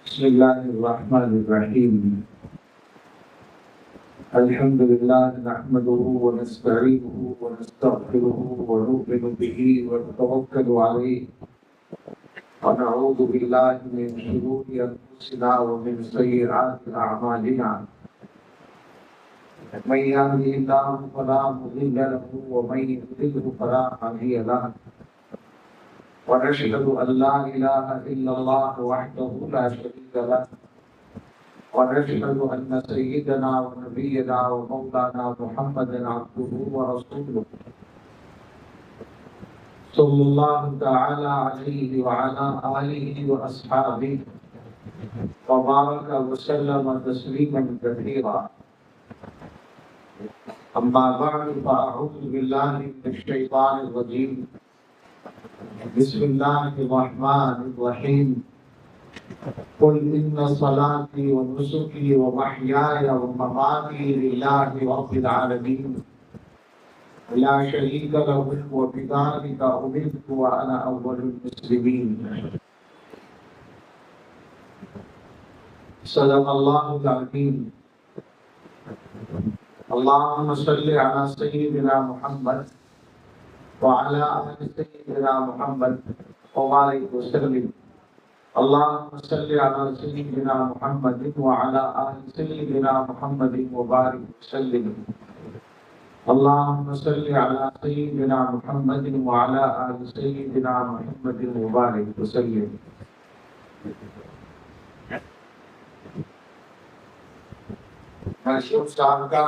بسم الله الرحمن الرحيم. الحمد لله نحمده ونستعينه ونستغفره ونؤمن به ونتوكل عليه ونعوذ بالله من شرور أنفسنا ومن سيئات أعمالنا. من يهده الله فلا مضل له ومن يضلل فلا هادي له. ونشهد أن لا إله إلا الله وحده لا شريك له. ونشهد أن سيدنا ونبينا ومولانا محمدا عبده ورسوله صلى الله تعالى عليه وعلى آله وأصحابه وبارك وسلم تسليما كثيرا. أما بعد فأعوذ بالله من الشيطان الرجيم. بسم الله الرحمن الرحيم. قل إن صلاتي ونسكي ومحياي ومماتي لله رب العالمين لا شريك له وبذلك أمرت وأنا أول المسلمين. صدق الله العظيم. اللهم صل على سيدنا محمد وعلى آل سيدنا محمد وبارك وسلم. اللهم صل على سيدنا محمد وعلى آل سيدنا محمد وبارك وسلم. اللهم صل على سيدنا محمد وعلى آل سيدنا محمد وبارك وسلم. مشہور صاحب کا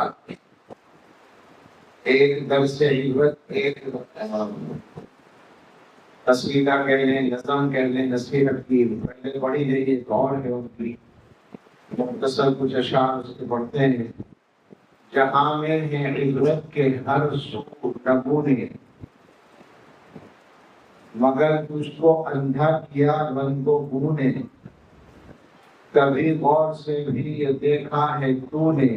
ایک درس عبرت، ایک قصیدہ کہہ لیں، نظم کہہ لیں، نصیحت کی پہلے پڑھی گئی ایک اور ہے ان کی مختصر کچھ اشعار اس کے پڑھتے ہیں. جہاں میں ہے عبرت کے ہر سو نمونے، مگر تجھ کو اندھا کیا رنگ و بو نے. کبھی غور سے بھی یہ دیکھا ہے تو نے،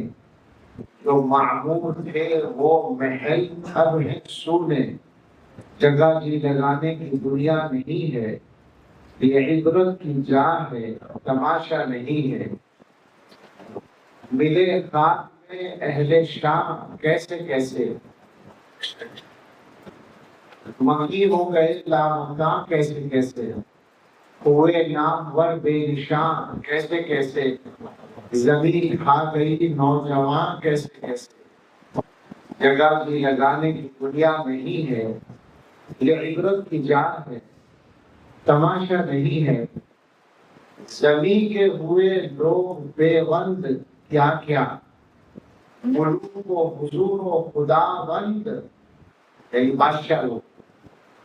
جو معمور تھے وہ محل اب ہے سونے. جگہ جی لگانے کی دنیا نہیں ہے، یہ عبرت کی جا ہے تماشا نہیں ہے. ملے خاک میں اہل شام کیسے کیسے، مکی ہو گئے لامکاں کیسے کیسے. ہوئے نامور بے نشان کیسے کیسے، زمین کھا گئی نوجوان کیسے کیسے. جگہ جی لگانے کی دنیا نہیں ہے، یہ عبرت کی جا ہے تماشا نہیں ہے. زمین کے ہوئے لوگ بے بند کیا کیا، ملوک و حضور و خدا بند. یعنی بادشاہ لوگ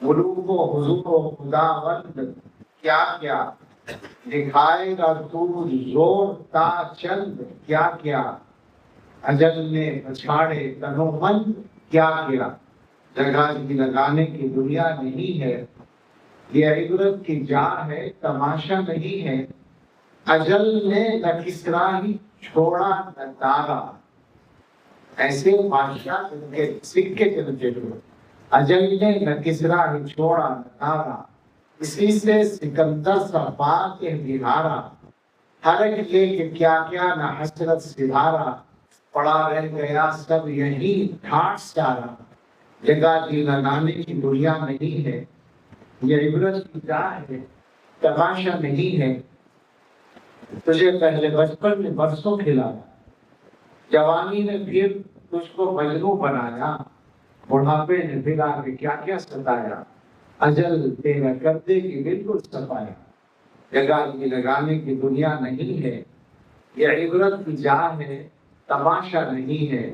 ملوک و حضور و خدا بند کیا کیا. دکھائے گا تو زور تا چند کیا کیا، اجل نے پچھاڑے تنو مند کیا کیا. جگہ جی لگانے کی دنیا نہیں ہے، یہ عبرت کی جا ہے تماشا نہیں ہے. اجل نے نہ کسرا ہی چھوڑا نہ دارا، ایسے بادشاہ ان کے سکے چلتے ہوئے. اجل نے نہ کسرا ہی چھوڑا نہ دارا، اسی سے سکندر صفا کے بہارا. حرک لے کے کیا کیا نہ حسرت سدھارا، پڑا رہ گیا سب یہی ٹھاٹ سارا. جگہ جی لگانے کی دنیا نہیں ہے، یہ عبرت کی جا ہے تماشا نہیں ہے. تجھے پہلے بچپن میں برسوں کھلایا، جوانی نے پھر تجھ کو مجنوں بنایا. بڑھاپے نے پھر آ کے کیا کیا ستایا، اجل تیرا کردے کی بالکل صفایا. جگہ جی لگانے کی دنیا نہیں ہے، یہ عبرت کی جا ہے تماشا نہیں ہے.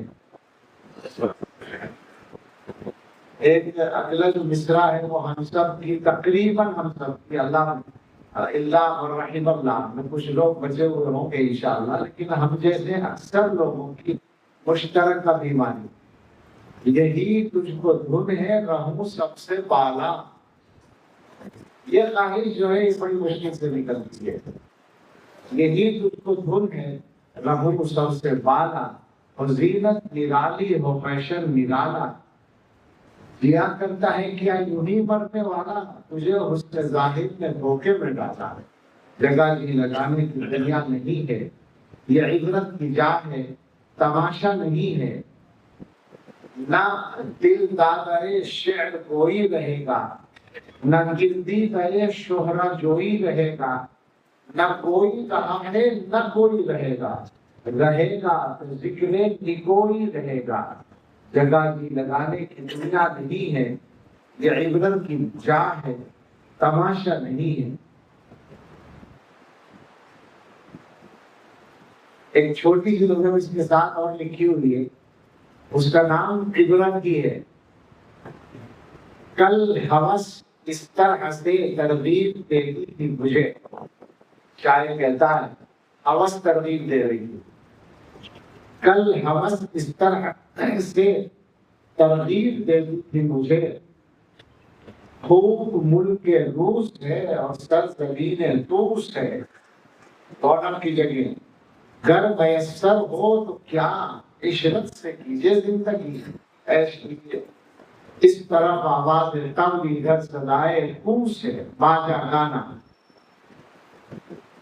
ایک اگلا جو مصرع ہے وہ ہم سب کی تقریباً ہم سب کی اللہ الرحیم اللہ میں کچھ لوگ بچے ہوئے ہوں گے انشاءاللہ، لیکن ہم جیسے اکثر لوگوں کی مشترکہ بیماری یہی تجھ کو دھن ہے رہوں سب سے بالا. یہ خواہش جو ہے یہ بڑی مشکل سے نکلتی ہے. یہی تجھ کو دھن ہے رہوں سب سے بالا، اور زینت نرالی ہو فیشن نرالا. دیا کرتا ہے کیا یوں ہی مرنے والا، تجھے حسن ظاہر نے دھوکے میں ڈالا ہے. جگہ جی لگانے کی دنیا نہیں ہے، یہ عبرت کی جا ہے، تماشا نہیں ہے۔ نہ دل دادے شعر کوئی رہے گا، نہ گردی کرے شہرہ جوئی رہے گا، نہ کوئی کہاں ہے نہ کوئی رہے گا، رہے گا تو ذکر نگوئی رہے گا۔ جگہ جی لگانے کی دنیا نہیں ہے، یہ عبرت کی جا ہے، تماشا نہیں ہے۔ ایک چھوٹی سی نظم اس کے ساتھ اور لکھی ہوئی ہے، اس کا نام عبرت کی ہے۔ کل ہوس اس طرح سے ترغیب دیتی تھی مجھے، شاعر کہتا ہے ہوس ترغیب دے رہی تھی، کل ہوس اس طرح سے ترغیب دیتی تھی مجھے، خوب ملک روس ہے اور سرزمین طوس ہے، دونوں کی جگہ گر میسر ہو تو کیا عشرت سے کیجئے زندگی عیش کیجئے۔ اس طرف آواز تم ادھر صدائے کوس ہے باجا گانا،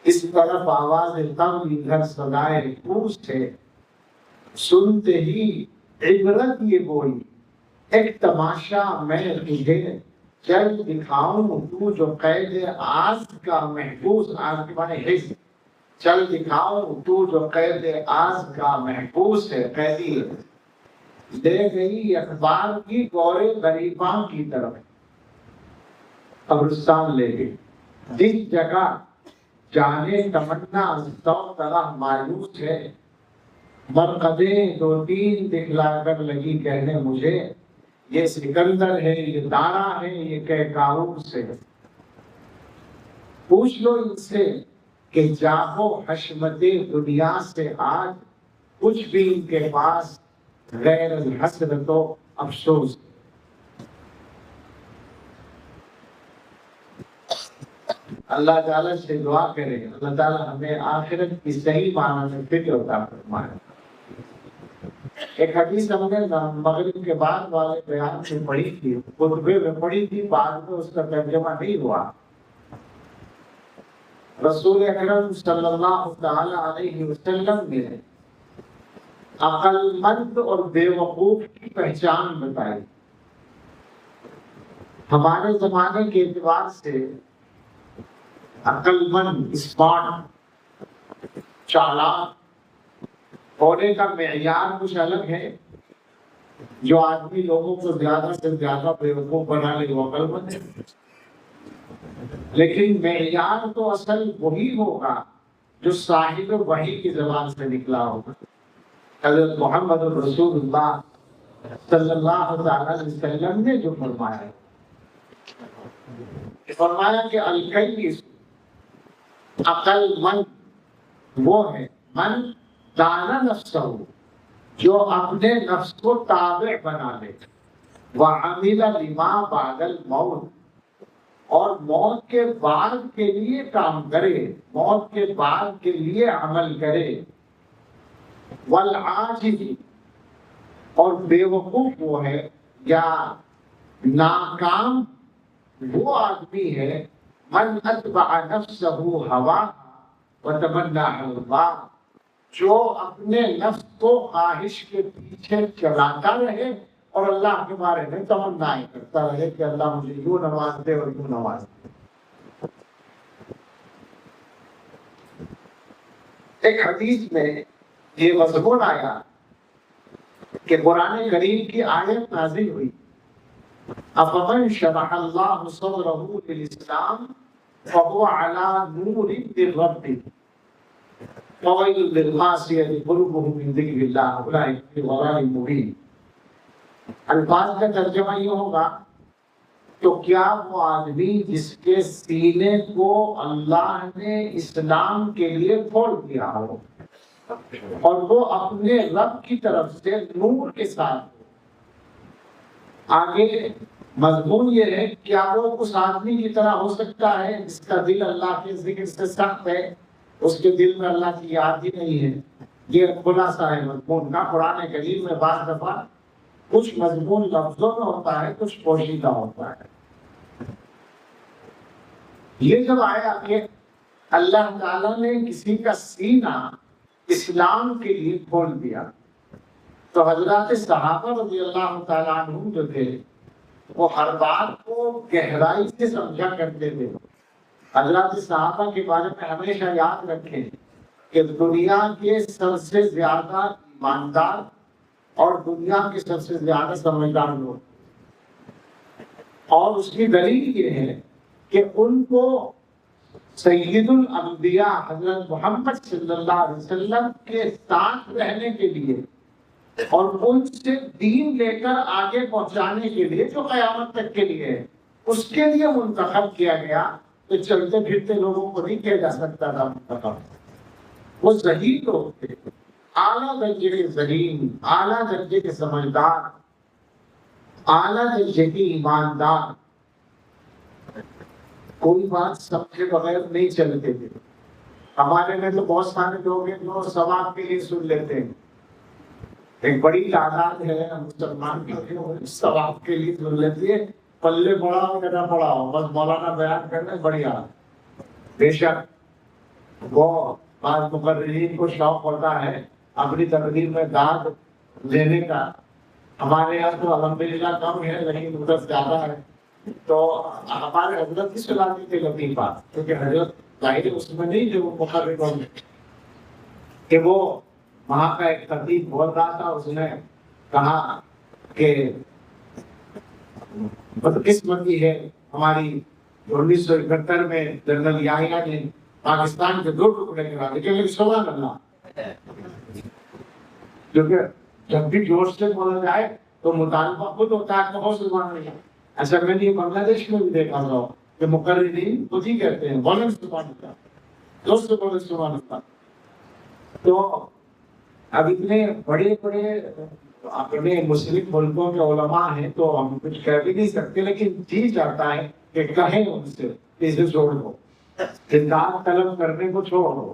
اس طرف آواز تم ادھر صدائے کوس ہے، سنتے ہی عبرت یہ گوئی ایک تماشا میں تجھے چل دکھاؤں، تو جو قید آز کا محفوظ، آز کے معنی حفظ، چل دکھاؤں تو جو قید آز کا محفوظ ہے، قیدی ہے۔ لے گئی اخبار کی گورے غریباں کی طرف، قبرستان لے گئی، جس جگہ جانے تمنا سو طرح مایوس ہے، مرقدیں دو تین دکھلا کر لگی کہنے مجھے، یہ سکندر ہے یہ دارا ہے یہ کہکاؤس ہے۔ پوچھ لو ان سے کہ جاہو حشمت دنیا سے آج کچھ بھی ان کے پاس غیر الحسرت و افسوس۔ اللہ تعالیٰ سے دعا کرے اللہ تعالیٰ ہمیں آخرت کی صحیح معنی میں فکر عطا فرمائے۔ ایک حدیث ہم نے مغرب کے بعد والے بیان سے پڑھی تھی، خطبے میں پڑھی تھی، بعد میں اس کا ترجمہ نہیں ہوا۔ رسول اکرم صلی اللہ تعالی علیہ وسلم نے عقل مند اور بے وقوف کی پہچان بتائی۔ ہمارے زمانے کے اعتبار سے عقل مند، اسمارٹ، چالاک ہونے کا معیار کچھ الگ ہے۔ جو آدمی لوگوں کو زیادہ سے زیادہ بے وقوف بنا لے وہ عقل مند ہے، لیکن معیار تو اصل وہی ہوگا جو صاحب وحی کی زبان سے نکلا ہوگا۔ حضرت محمد رسول اللہ صلی اللہ علیہ وسلم نے جو فرمایا کہ الکیس عقل مند وہ ہے، من دانا نفسہ، جو اپنے نفس کو تابع بنا لے، وعمل لما بعد الموت، اور موت کے بعد کے لیے کام کرے، موت کے بعد کے لیے عمل کرے، والعاجز، اور بے وقوف وہ ہے یا ناکام وہ آدمی ہے، من اتبع نفسہ ہوا وتمنى على اللہ، جو اپنے نفس کو خواہش کے پیچھے چلاتا رہے اور اللہ کے بارے میں تمنا کرتا رہے کہ اللہ مجھے یوں نواز دے اور یوں نواز دے۔ ایک حدیث میں یہ مضمون آیا کہ قرآن کریم کی آیت نازل ہوئی، افمن شرح اللہ صدرہ للاسلام فهو على نور من ربه وويل للقاسية قلوبهم من ذكر الله أولئك في ضلال مبين۔ الفاظ کا ترجمہ یہ ہوگا تو کیا وہ آدمی جس کے سینے کو اللہ نے اسلام کے لیے کھول دیا ہو اور وہ اپنے رب کی طرف سے نور کے ساتھ، آگے مضمون یہ ہے کیا وہ اس آدمی کی طرح ہو سکتا ہے جس کا دل اللہ کے ذکر سے سخت ہے، اس کے دل میں اللہ کی یاد ہی نہیں ہے۔ یہ خلاصہ ہے مضمون کا۔ قرآن کریم میں بعض دفعہ کچھ مضمون لفظوں میں ہوتا ہے، کچھ پوشیدہ ہوتا ہے۔ یہ جب آیا کہ اللہ تعالیٰ نے کسی کا سینہ اسلام کے لیے کھول دیا. تو حضرات صحابہ رضی اللہ تعالیٰ عنہ جو تھے وہ ہر بات کو گہرائی سے سمجھا کرتے تھے. حضرات صحابہ کے بارے میں ہمیشہ یاد رکھیں کہ دنیا کے سب سے زیادہ ایماندار اور دنیا کے سب سے زیادہ سمجھدار لوگ، اور اس کی دلیل یہ ہے کہ ان کو سید الانبیاء حضرت محمد صلی اللہ علیہ وسلم کے ساتھ رہنے کے لیے اور ان سے دین لے کر آگے پہنچانے کے لیے جو قیامت تک کے لیے ہے اس کے لیے منتخب کیا گیا. تو چلتے پھرتے لوگوں کو نہیں کیا جا سکتا تھا منتخب. وہ ذہین لوگ تھے، اعلیٰ درجے کے ذہین، اعلیٰ درجے کے سمجھدار، اعلیٰ درجے کی ایماندار. کوئی بات سمجھے بغیر نہیں چلتے تھے. ہمارے میں تو بہت سارے لوگ ہیں جو ثواب کے لیے سن لیتے ہیں. ایک بڑی تعداد ہے مسلمان کے ثواب کے لیے سن لیتی ہے، پلے پڑا ہو یا نہ پڑا ہو، بس مولانا بیان کرنے بڑھیا. بے شک وہ بعض مقررین کو شوق ہوتا ہے اپنی تقریر میں داد لینے کا. ہمارے یہاں تو الحمدللہ کم ہے لیکن ادھر زیادہ ہے. تو ہمارے حضرت کی سنانی تھی لطیفہ، کیونکہ حضرت ظاہر اس میں نہیں جو مقرر ہوں کہ وہ وہاں کا ایک خطیب بول رہا تھا. اس نے کہا کہ بدقسمتی ہے ہماری 1971 میں جنرل یحییٰ نے پاکستان کے 2 ٹکڑے کرا دیے. لیکن سبحان اللہ، کیونکہ جب بھی جوش سے بولا جائے تو مطالبہ خود ہوتا ہے کہ بہت سبحان اللہ. ایسا میں نے بنگلہ دیش میں بھی دیکھا تھا کہ مقررین خود ہی کہتے ہیں بولیں سبحان اللہ، دوست سے بولیں سبحان اللہ. تو اب اتنے بڑے بڑے اپنے مسلم ملکوں کے علماء ہیں تو ہم کچھ کہہ بھی نہیں سکتے، لیکن جی چاہتا ہے کہ کہیں ان سے اسے چھوڑ دو، زندان طلب کرنے کو چھوڑ دو.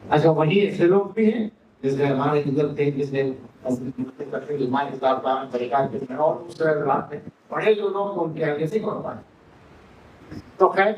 اچھا وہی ایسے لوگ بھی ہیں جیسے ہمارے نظر تھے، جیسے اور دوسرے حضرات ہیں بڑے جو لوگ ان کے آگے سے قربان. تو خیر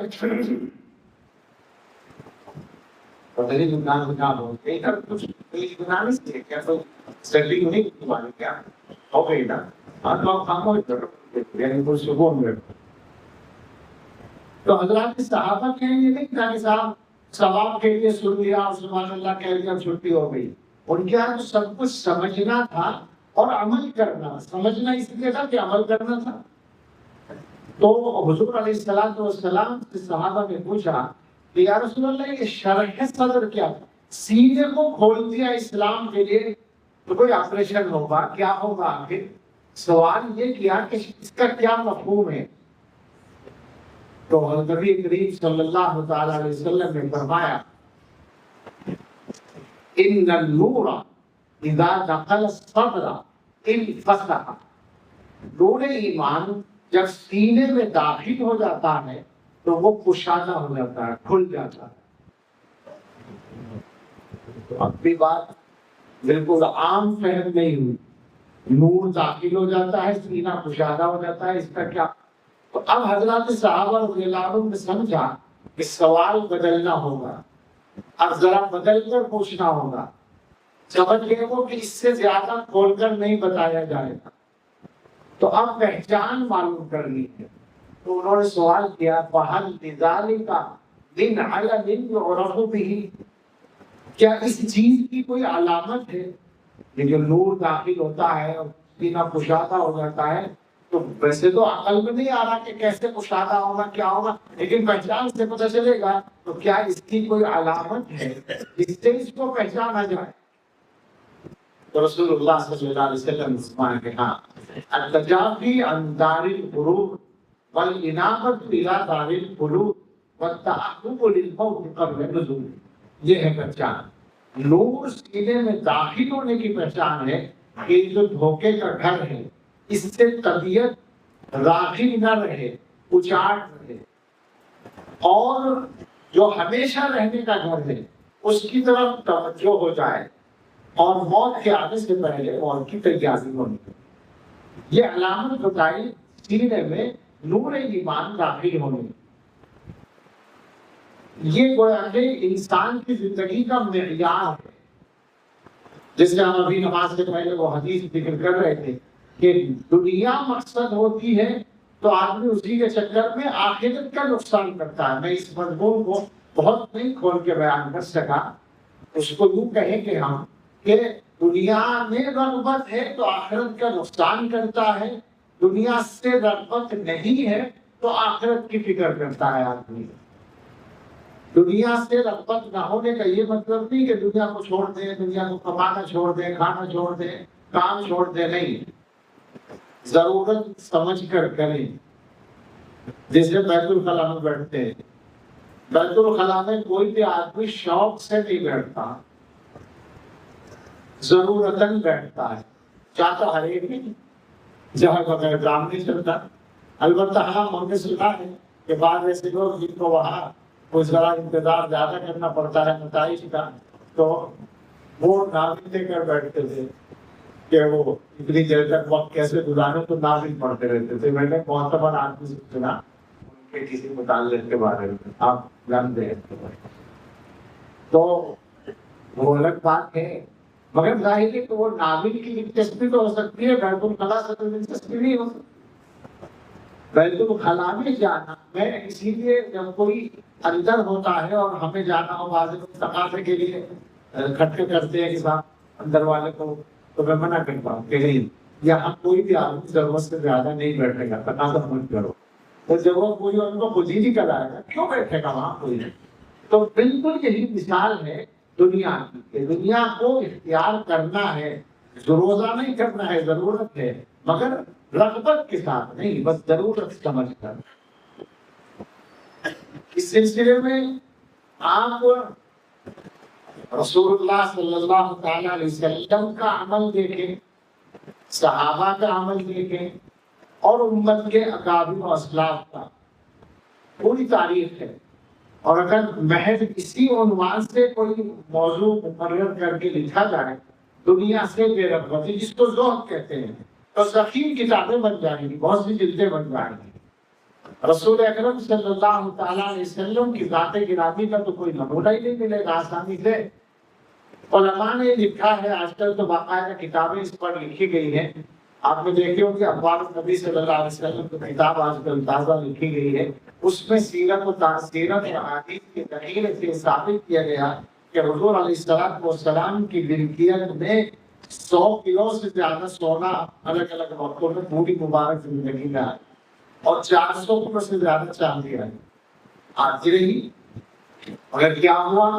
تو حضرات صحابہ کہیں یہ نہیں تھا کہ صاحب ثواب کے لیے سن لیا سبحان اللہ کہہ لیا چھٹی ہو گئی. ان کے یہاں تو سب کچھ سمجھنا تھا اور عمل کرنا. سمجھنا اس لیے تھا کہ عمل کرنا تھا. تو حضور علیہ الصلوۃ والسلام سے صحابہ نے پوچھا کہ یا رسول اللہ یہ شرح صدر کیا تھا؟ سینے کو کھول دیا اسلام کے لیے تو کوئی آپریشن ہوگا کیا ہوگا؟ آخر سوال یہ کیا کہ اس کا کیا مفہوم ہے؟ تو نبی کریم صلی اللہ تعالی علیہ وسلم نے فرمایا ان النور اذا دخل الصدر انفسح. نور ایمان جب سینے میں داخل ہو جاتا ہے تو وہ کشادہ ہو جاتا ہے، کھل جاتا ہے. اب بھی بات بالکل عام فہم نہیں ہوئی. نور داخل ہو جاتا ہے، سینہ کشادہ ہو جاتا ہے، اس کا کیا؟ تو اب حضرات صحابہ رضی اللہ عنہ نے سمجھا کہ سوال بدلنا ہوگا، اب ذرا بدل کر پوچھنا ہوگا. سمجھ گئے وہ کہ اس سے زیادہ کھول کر نہیں بتایا جائے گا. تو اب پہچان معلوم کرنی ہے. تو انہوں نے سوال کیا فَهَلْ لِذَلِكَ مِنْ عَلَمٍ يُعْرَفُ بِهِ، کیا اس چیز کی کوئی علامت ہے؟ یہ جو نور داخل ہوتا ہے اور سینہ کشادہ ہو جاتا ہے تو ویسے تو عقل میں نہیں آ رہا کہ کیسے کشادہ ہوگا کیا ہوگا، لیکن پہچان سے پتہ چلے گا. تو کیا اس کی کوئی علامت ہے جس سے اس کو پہچانا جائے؟ تو رسول اللہ صلی اللہ علیہ وسلم نے کہا التجافی عن دار القلوب والانابۃ الی دار القلوب والتعقب للموت قبل النزول. یہ ہے پہچان. نور سینے میں داخل ہونے کی پہچان ہے کہ جو دھوکے کا گھر ہے اس سے طبیعت راغب نہ رہے، اچاٹ رہے، اور جو ہمیشہ رہنے کا گھر ہے اس کی طرف توجہ ہو جائے اور موت کے آنے سے پہلے موت کی تیاری ہونی. یہ علامت بتائی سینے میں نور ایمان داخل ہونے. یہ گویا کہ انسان کی زندگی کا معیار ہے. جس سے ہم ابھی نماز سے پہلے وہ حدیث ذکر کر رہے تھے کہ دنیا مقصد ہوتی ہے تو آدمی اسی کے چکر میں آخرت کا نقصان کرتا ہے. میں اس مضمون کو بہت نہیں کھول کے بیان کر سکا. اس کو یوں کہیں کہ ہم کہ دنیا میں رغبت ہے تو آخرت کا نقصان کرتا ہے، دنیا سے رغبت نہیں ہے تو آخرت کی فکر کرتا ہے آدمی. دنیا سے رغبت نہ ہونے کا یہ مطلب نہیں کہ دنیا کو چھوڑ دیں، دنیا کو کمانا چھوڑ دیں، کھانا چھوڑ دیں، کام چھوڑ دیں، نہیں. ضرورت سمجھ کر کریں. جیسے بیت الخلا میں بیٹھتے ہیں، بیت الخلا میں کوئی بھی آدمی شوق سے نہیں بیٹھتا، ضرورتاً بیٹھتا ہے. چاہتا ہر ایک نہیں، جہاں بغیر کام نہیں چلتا. البتہ ہاں ہم نے سنا ہے کہ بعض ایسے لوگ جن کو وہاں کچھ ذرا انتظار زیادہ کرنا پڑتا ہے نتائج کا، تو وہ ناول لے کر بیٹھتے تھے کہ وہ اتنی دیر تک وقت کیسے گزارے، تو ناول پڑھتے رہتے تھے. میں نے معتبر آدمی سے سنا ان کے کسی متعلق کے بارے میں، آپ جانتے ہیں. تو وہ الگ بات ہے، مگر ظاہر ہے کہ وہ ناول کی دلچسپی تو ہو سکتی ہے، بیت الخلا سے تو دلچسپی نہیں ہو سکتی. بیت الخلا میں جانا میں اسی لیے جب کوئی اندر ہوتا ہے اور ہمیں جانا ہو بعض لوگ تقاضے کے لیے کھٹکے کرتے ہیں کہ صاحب اندر والے کو، تو میں منع کرتا ہوں کہ نہیں، یہاں کوئی بھی آدمی ضرورت سے زیادہ نہیں بیٹھے گا، تقاضا مت کرو. تو ضرورت کوئی ان کو خود ہی کرائے گا، کیوں بیٹھے گا وہاں کوئی. تو بالکل یہی مثال ہے دنیا کی کہ دنیا کو اختیار کرنا ہے، روزہ نہیں کرنا ہے، ضرورت ہے، مگر رغبت کے ساتھ نہیں، بس ضرورت سمجھ کر. اس سلسلے میں آپ رسول اللہ صلی اللہ تعالی علیہ وسلم کا عمل دیکھیں، صحابہ کا عمل دیکھیں، اور امت کے اکابر و اسلاف کا. پوری تاریخ ہے. اور اگر محض اسی عنوان سے کوئی موضوع مقرر کر کے لکھا جائے، دنیا سے بے رغبتی، جس کو زہد کہتے ہیں، تو ضخیم کتابیں بن جائیں گی، بہت سی جلدیں بن جائیں گی. رسول اکرم صلی اللہ تعالیٰ علیہ وسلم کی ذات گرامی کا تو کوئی نمونہ ہی نہیں ملے گا آسانی سے. علماء نے لکھا ہے، آج کل تو باقاعدہ کتابیں اس پر لکھی گئی ہیں. آپ نے دیکھے ہوں کہ اخبار نبی صلی اللہ علیہ وسلم کی کتاب آج کل تازہ لکھی گئی ہے. اس میں سیرت و احادیث کی دلیل سے ثابت کیا گیا کہ حضور علیہ السلام کی ملکیت میں 100 کلو سے زیادہ سونا الگ الگ وقتوں میں پوری مبارک زندگی میں آئی، اور 400 کلو سے زیادہ چاندی آئی. آتی رہی. اگر کیا ہوا،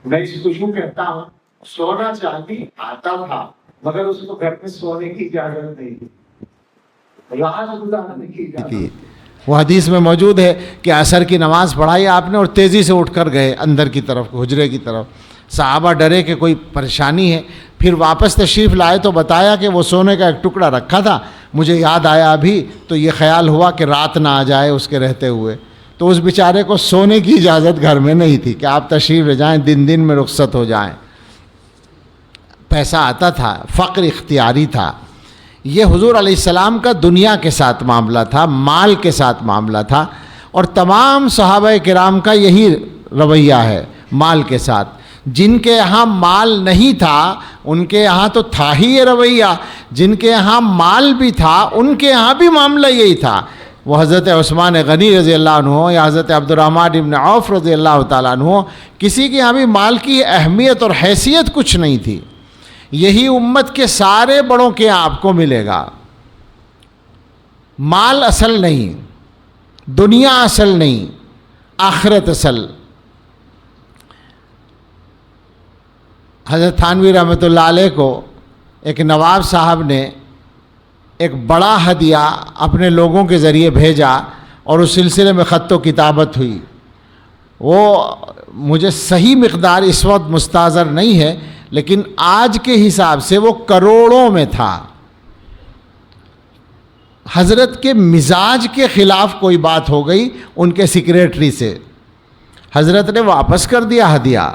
میں اس کو یوں کہتا ہوں، سونا چاندی آتا تھا مگر اس کو گھر میں سونے کی اجازت نہیں تھی، راحت گزارنے کی اجازت. وہ حدیث میں موجود ہے کہ عصر کی نماز پڑھائی آپ نے اور تیزی سے اٹھ کر گئے اندر کی طرف، حجرے کی طرف. صحابہ ڈرے کہ کوئی پریشانی ہے. پھر واپس تشریف لائے تو بتایا کہ وہ سونے کا ایک ٹکڑا رکھا تھا، مجھے یاد آیا ابھی، تو یہ خیال ہوا کہ رات نہ آ جائے اس کے رہتے ہوئے. تو اس بیچارے کو سونے کی اجازت گھر میں نہیں تھی کہ آپ تشریف لے جائیں، دن میں رخصت ہو جائیں. پیسہ آتا تھا، فقر اختیاری تھا. یہ حضور علیہ السلام کا دنیا کے ساتھ معاملہ تھا، مال کے ساتھ معاملہ تھا، اور تمام صحابہ کرام کا یہی رویہ ہے مال کے ساتھ. جن کے یہاں مال نہیں تھا ان کے یہاں تو تھا ہی یہ رویہ، جن کے یہاں مال بھی تھا ان کے یہاں بھی معاملہ یہی تھا. وہ حضرت عثمان غنی رضی اللہ عنہ یا حضرت عبد الرحمن ابن عوف رضی اللہ تعالیٰ عنہ، کسی کے یہاں بھی مال کی اہمیت اور حیثیت کچھ نہیں تھی. یہی امت کے سارے بڑوں کے آپ کو ملے گا. مال اصل نہیں، دنیا اصل نہیں، آخرت اصل. حضرت تھانوی رحمۃ اللہ علیہ کو ایک نواب صاحب نے ایک بڑا ہدیہ اپنے لوگوں کے ذریعے بھیجا، اور اس سلسلے میں خط و کتابت ہوئی. وہ مجھے صحیح مقدار اس وقت مستحضر نہیں ہے، لیکن آج کے حساب سے وہ کروڑوں میں تھا. حضرت کے مزاج کے خلاف کوئی بات ہو گئی ان کے سیکریٹری سے، حضرت نے واپس کر دیا ہدیہ.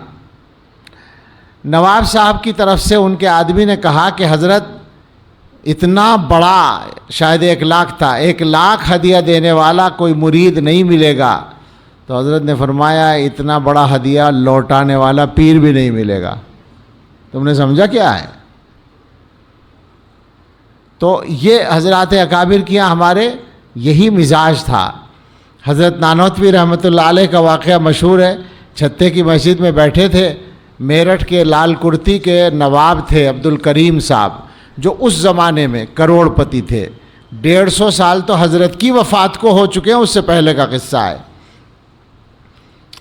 نواب صاحب کی طرف سے ان کے آدمی نے کہا کہ حضرت اتنا بڑا، شاید 1 لاکھ تھا، 1 لاکھ ہدیہ دینے والا کوئی مرید نہیں ملے گا، تو حضرت نے فرمایا اتنا بڑا ہدیہ لوٹانے والا پیر بھی نہیں ملے گا. تم نے سمجھا کیا ہے؟ تو یہ حضرات اکابر کے یہاں ہمارے یہی مزاج تھا. حضرت نانوتوی رحمۃ اللہ علیہ کا واقعہ مشہور ہے. چھتے کی مسجد میں بیٹھے تھے. میرٹھ کے لال کرتی کے نواب تھے عبد الکریم صاحب, جو اس زمانے میں کروڑ پتی تھے. 150 سال تو حضرت کی وفات کو ہو چکے ہیں, اس سے پہلے کا قصہ ہے.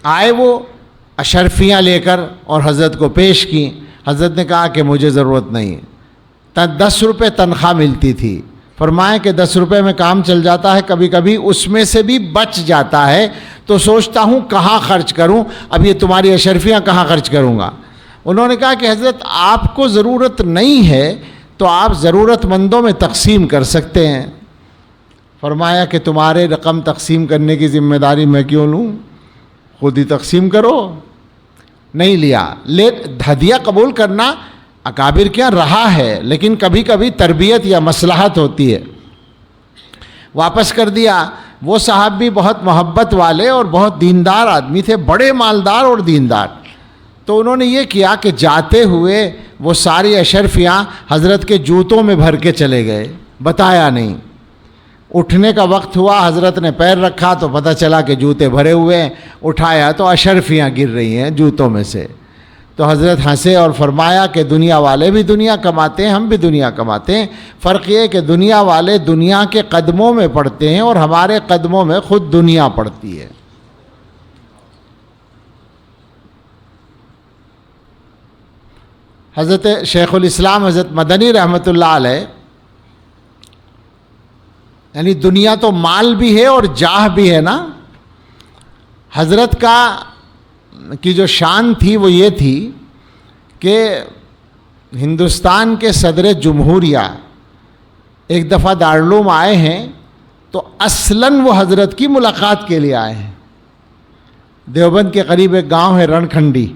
آئے وہ اشرفیاں لے کر اور حضرت کو پیش کی. حضرت نے کہا کہ مجھے ضرورت نہیں. 10 روپے تنخواہ ملتی تھی. فرمائیں کہ 10 روپے میں کام چل جاتا ہے, کبھی کبھی اس میں سے بھی بچ جاتا ہے, تو سوچتا ہوں کہاں خرچ کروں, اب یہ تمہاری اشرفیاں کہاں خرچ کروں گا. انہوں نے کہا کہ حضرت آپ کو ضرورت نہیں ہے تو آپ ضرورت مندوں میں تقسیم کر سکتے ہیں. فرمایا کہ تمہارے رقم تقسیم کرنے کی ذمہ داری میں کیوں لوں, خود ہی تقسیم کرو. نہیں لیا. ہدیہ قبول کرنا اکابر کیا رہا ہے, لیکن کبھی کبھی تربیت یا مصلحت ہوتی ہے. واپس کر دیا. وہ صاحب بھی بہت محبت والے اور بہت دیندار آدمی تھے, بڑے مالدار اور دیندار. تو انہوں نے یہ کیا کہ جاتے ہوئے وہ ساری اشرفیاں حضرت کے جوتوں میں بھر کے چلے گئے, بتایا نہیں. اٹھنے کا وقت ہوا, حضرت نے پیر رکھا تو پتہ چلا کہ جوتے بھرے ہوئے ہیں. اٹھایا تو اشرفیاں گر رہی ہیں جوتوں میں سے. تو حضرت ہنسے اور فرمایا کہ دنیا والے بھی دنیا کماتے ہیں, ہم بھی دنیا کماتے ہیں. فرق یہ ہے کہ دنیا والے دنیا کے قدموں میں پڑتے ہیں اور ہمارے قدموں میں خود دنیا پڑتی ہے. حضرت شیخ الاسلام حضرت مدنی رحمۃ اللہ علیہ, یعنی دنیا تو مال بھی ہے اور جاہ بھی ہے نا. حضرت کی جو شان تھی وہ یہ تھی کہ ہندوستان کے صدر جمہوریہ ایک دفعہ دارالعلوم آئے ہیں, تو اصلاً وہ حضرت کی ملاقات کے لیے آئے ہیں. دیوبند کے قریب ایک گاؤں ہے رنکھنڈی,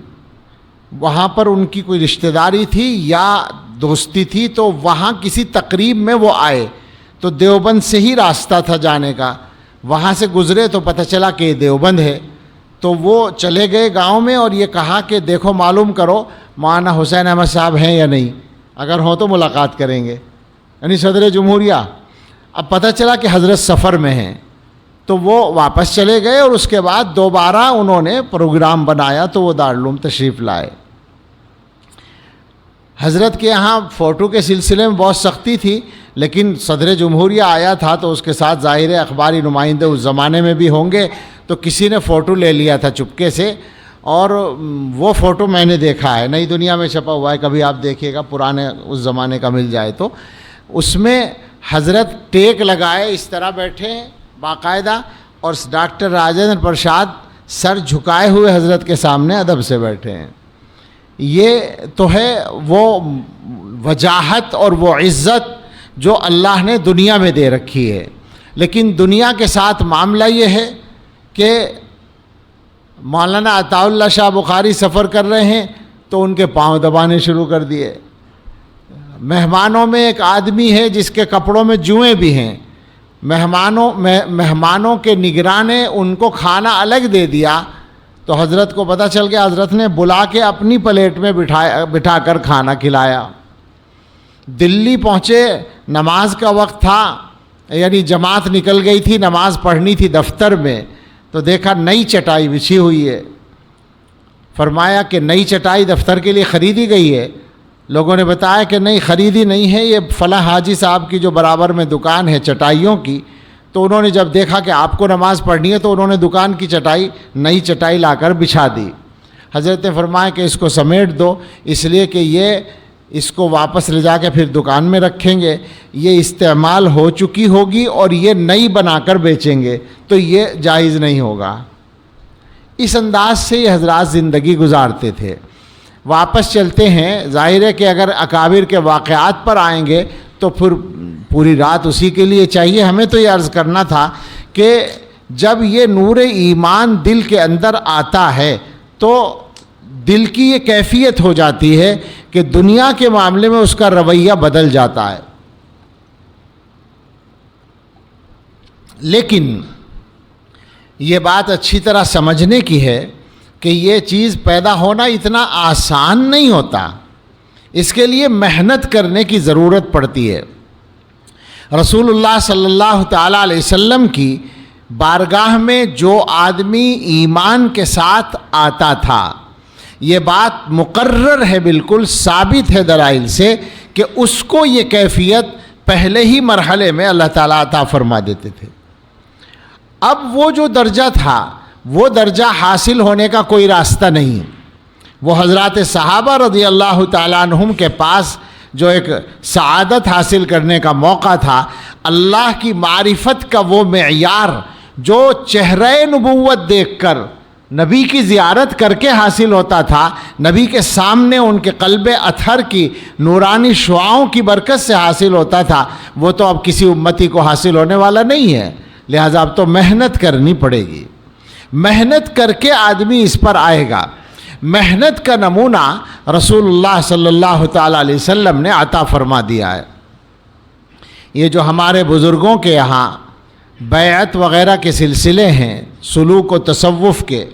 وہاں پر ان کی کوئی رشتہ داری تھی یا دوستی تھی, تو وہاں کسی تقریب میں وہ آئے. تو دیوبند سے ہی راستہ تھا جانے کا, وہاں سے گزرے تو پتہ چلا کہ یہ دیوبند ہے. تو وہ چلے گئے گاؤں میں اور یہ کہا کہ دیکھو معلوم کرو مولانا حسین احمد صاحب ہیں یا نہیں, اگر ہوں تو ملاقات کریں گے. یعنی صدر جمہوریہ. اب پتہ چلا کہ حضرت سفر میں ہیں, تو وہ واپس چلے گئے اور اس کے بعد دوبارہ انہوں نے پروگرام بنایا تو وہ دارالعلوم تشریف لائے. حضرت کے یہاں فوٹو کے سلسلے میں بہت سختی تھی, لیکن صدر جمہوریہ آیا تھا تو اس کے ساتھ ظاہر اخباری نمائندے اس زمانے میں بھی ہوں گے, تو کسی نے فوٹو لے لیا تھا چپکے سے, اور وہ فوٹو میں نے دیکھا ہے, نئی دنیا میں چھپا ہوا ہے, کبھی آپ دیکھیے گا, پرانے اس زمانے کا مل جائے تو. اس میں حضرت ٹیک لگائے اس طرح بیٹھے ہیں باقاعدہ, اور ڈاکٹر راجندر پرساد سر جھکائے ہوئے حضرت کے سامنے ادب سے بیٹھے ہیں. یہ تو ہے وہ وجاہت اور وہ عزت جو اللہ نے دنیا میں دے رکھی ہے. لیکن دنیا کے ساتھ معاملہ یہ ہے کہ مولانا عطا اللہ شاہ بخاری سفر کر رہے ہیں تو ان کے پاؤں دبانے شروع کر دیے. مہمانوں میں ایک آدمی ہے جس کے کپڑوں میں جوئیں بھی ہیں, مہمانوں کے نگراں نے ان کو کھانا الگ دے دیا, تو حضرت کو پتہ چل گیا. حضرت نے بلا کے اپنی پلیٹ میں بٹھا کر کھانا کھلایا. دلی پہنچے, نماز کا وقت تھا, یعنی جماعت نکل گئی تھی, نماز پڑھنی تھی دفتر میں, تو دیکھا نئی چٹائی بچھی ہوئی ہے. فرمایا کہ نئی چٹائی دفتر کے لیے خریدی گئی ہے. لوگوں نے بتایا کہ نہیں خریدی نہیں ہے, یہ فلاں حاجی صاحب کی جو برابر میں دکان ہے چٹائیوں کی. تو انہوں نے جب دیکھا کہ آپ کو نماز پڑھنی ہے تو انہوں نے دکان کی چٹائی, نئی چٹائی لا کر بچھا دی. حضرت نے فرمایا کہ اس کو سمیٹ دو, اس لیے کہ یہ اس کو واپس لے جا کے پھر دکان میں رکھیں گے, یہ استعمال ہو چکی ہوگی اور یہ نئی بنا کر بیچیں گے, تو یہ جائز نہیں ہوگا. اس انداز سے یہ حضرات زندگی گزارتے تھے. واپس چلتے ہیں. ظاہر ہے کہ اگر اکابر کے واقعات پر آئیں گے تو پھر پوری رات اسی کے لیے چاہیے. ہمیں تو یہ عرض کرنا تھا کہ جب یہ نور ایمان دل کے اندر آتا ہے تو دل کی یہ کیفیت ہو جاتی ہے کہ دنیا کے معاملے میں اس کا رویہ بدل جاتا ہے. لیکن یہ بات اچھی طرح سمجھنے کی ہے کہ یہ چیز پیدا ہونا اتنا آسان نہیں ہوتا، اس کے لیے محنت کرنے کی ضرورت پڑتی ہے۔ رسول اللہ صلی اللہ تعالیٰ علیہ وسلم کی بارگاہ میں جو آدمی ایمان کے ساتھ آتا تھا، یہ بات مقرر ہے، بالکل ثابت ہے دلائل سے، کہ اس کو یہ کیفیت پہلے ہی مرحلے میں اللہ تعالیٰ عطا فرما دیتے تھے۔ اب وہ جو درجہ تھا، وہ درجہ حاصل ہونے کا کوئی راستہ نہیں۔ وہ حضرات صحابہ رضی اللہ تعالیٰ عنہم کے پاس جو ایک سعادت حاصل کرنے کا موقع تھا، اللہ کی معرفت کا وہ معیار جو چہرہ نبوت دیکھ کر، نبی کی زیارت کر کے حاصل ہوتا تھا، نبی کے سامنے ان کے قلب اطہر کی نورانی شعاؤں کی برکت سے حاصل ہوتا تھا، وہ تو اب کسی امتی کو حاصل ہونے والا نہیں ہے۔ لہٰذا اب تو محنت کرنی پڑے گی، محنت کر کے آدمی اس پر آئے گا۔ محنت کا نمونہ رسول اللہ صلی اللہ تعالیٰ علیہ وسلم نے عطا فرما دیا ہے۔ یہ جو ہمارے بزرگوں کے یہاں بیعت وغیرہ کے سلسلے ہیں، سلوک و تصوف کے،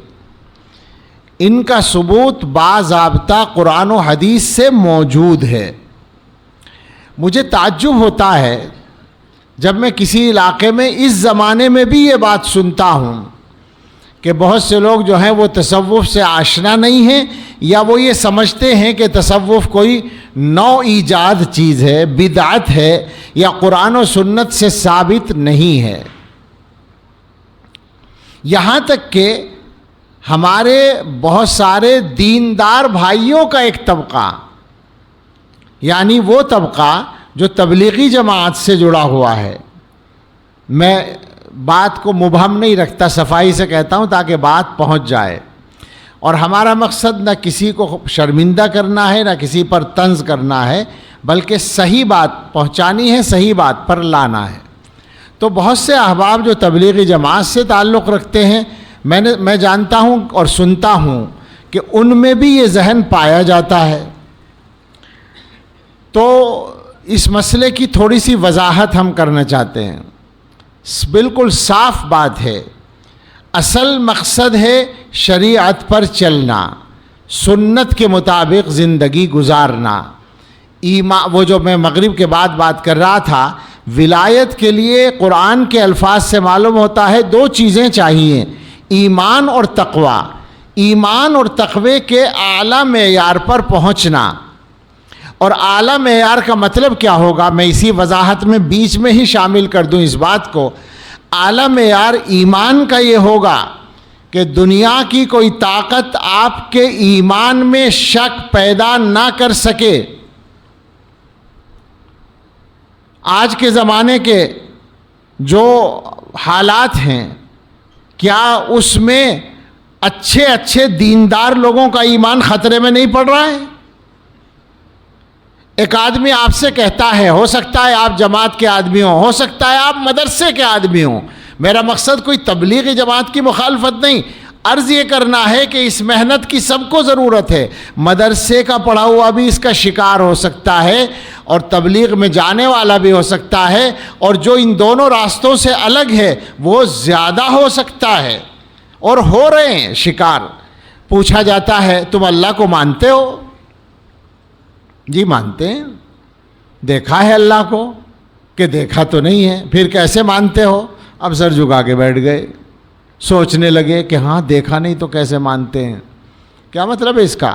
ان کا ثبوت باضابطہ قرآن و حدیث سے موجود ہے۔ مجھے تعجب ہوتا ہے جب میں کسی علاقے میں اس زمانے میں بھی یہ بات سنتا ہوں کہ بہت سے لوگ جو ہیں وہ تصوف سے آشنا نہیں ہیں، یا وہ یہ سمجھتے ہیں کہ تصوف کوئی نو ایجاد چیز ہے، بدعت ہے، یا قرآن و سنت سے ثابت نہیں ہے۔ یہاں تک کہ ہمارے بہت سارے دیندار بھائیوں کا ایک طبقہ، یعنی وہ طبقہ جو تبلیغی جماعت سے جڑا ہوا ہے، میں بات کو مبہم نہیں رکھتا، صفائی سے کہتا ہوں تاکہ بات پہنچ جائے، اور ہمارا مقصد نہ کسی کو شرمندہ کرنا ہے، نہ کسی پر طنز کرنا ہے، بلکہ صحیح بات پہنچانی ہے، صحیح بات پر لانا ہے۔ تو بہت سے احباب جو تبلیغی جماعت سے تعلق رکھتے ہیں، میں جانتا ہوں اور سنتا ہوں کہ ان میں بھی یہ ذہن پایا جاتا ہے۔ تو اس مسئلے کی تھوڑی سی وضاحت ہم کرنا چاہتے ہیں۔ بالکل صاف بات ہے، اصل مقصد ہے شریعت پر چلنا، سنت کے مطابق زندگی گزارنا۔ وہ جو میں مغرب کے بعد بات کر رہا تھا، ولایت کے لیے قرآن کے الفاظ سے معلوم ہوتا ہے دو چیزیں چاہیے، ایمان اور تقوی۔ ایمان اور تقوی کے اعلیٰ معیار پر پہنچنا، اور اعلیٰ معیار کا مطلب کیا ہوگا، میں اسی وضاحت میں بیچ میں ہی شامل کر دوں اس بات کو۔ اعلیٰ معیار ایمان کا یہ ہوگا کہ دنیا کی کوئی طاقت آپ کے ایمان میں شک پیدا نہ کر سکے۔ آج کے زمانے کے جو حالات ہیں، کیا اس میں اچھے دیندار لوگوں کا ایمان خطرے میں نہیں پڑ رہا ہے؟ ایک آدمی آپ سے کہتا ہے، ہو سکتا ہے آپ جماعت کے آدمی ہوں، ہو سکتا ہے آپ مدرسے کے آدمی ہوں، میرا مقصد کوئی تبلیغی جماعت کی مخالفت نہیں، عرض یہ کرنا ہے کہ اس محنت کی سب کو ضرورت ہے۔ مدرسے کا پڑھا ہوا بھی اس کا شکار ہو سکتا ہے، اور تبلیغ میں جانے والا بھی ہو سکتا ہے، اور جو ان دونوں راستوں سے الگ ہے وہ زیادہ ہو سکتا ہے، اور ہو رہے ہیں شکار۔ پوچھا جاتا ہے تم اللہ کو مانتے ہو؟ جی مانتے ہیں۔ دیکھا ہے اللہ کو؟ کہ دیکھا تو نہیں ہے۔ پھر کیسے مانتے ہو؟ اب سر جھکا کے بیٹھ گئے، سوچنے لگے کہ ہاں دیکھا نہیں تو کیسے مانتے ہیں۔ کیا مطلب ہے اس کا؟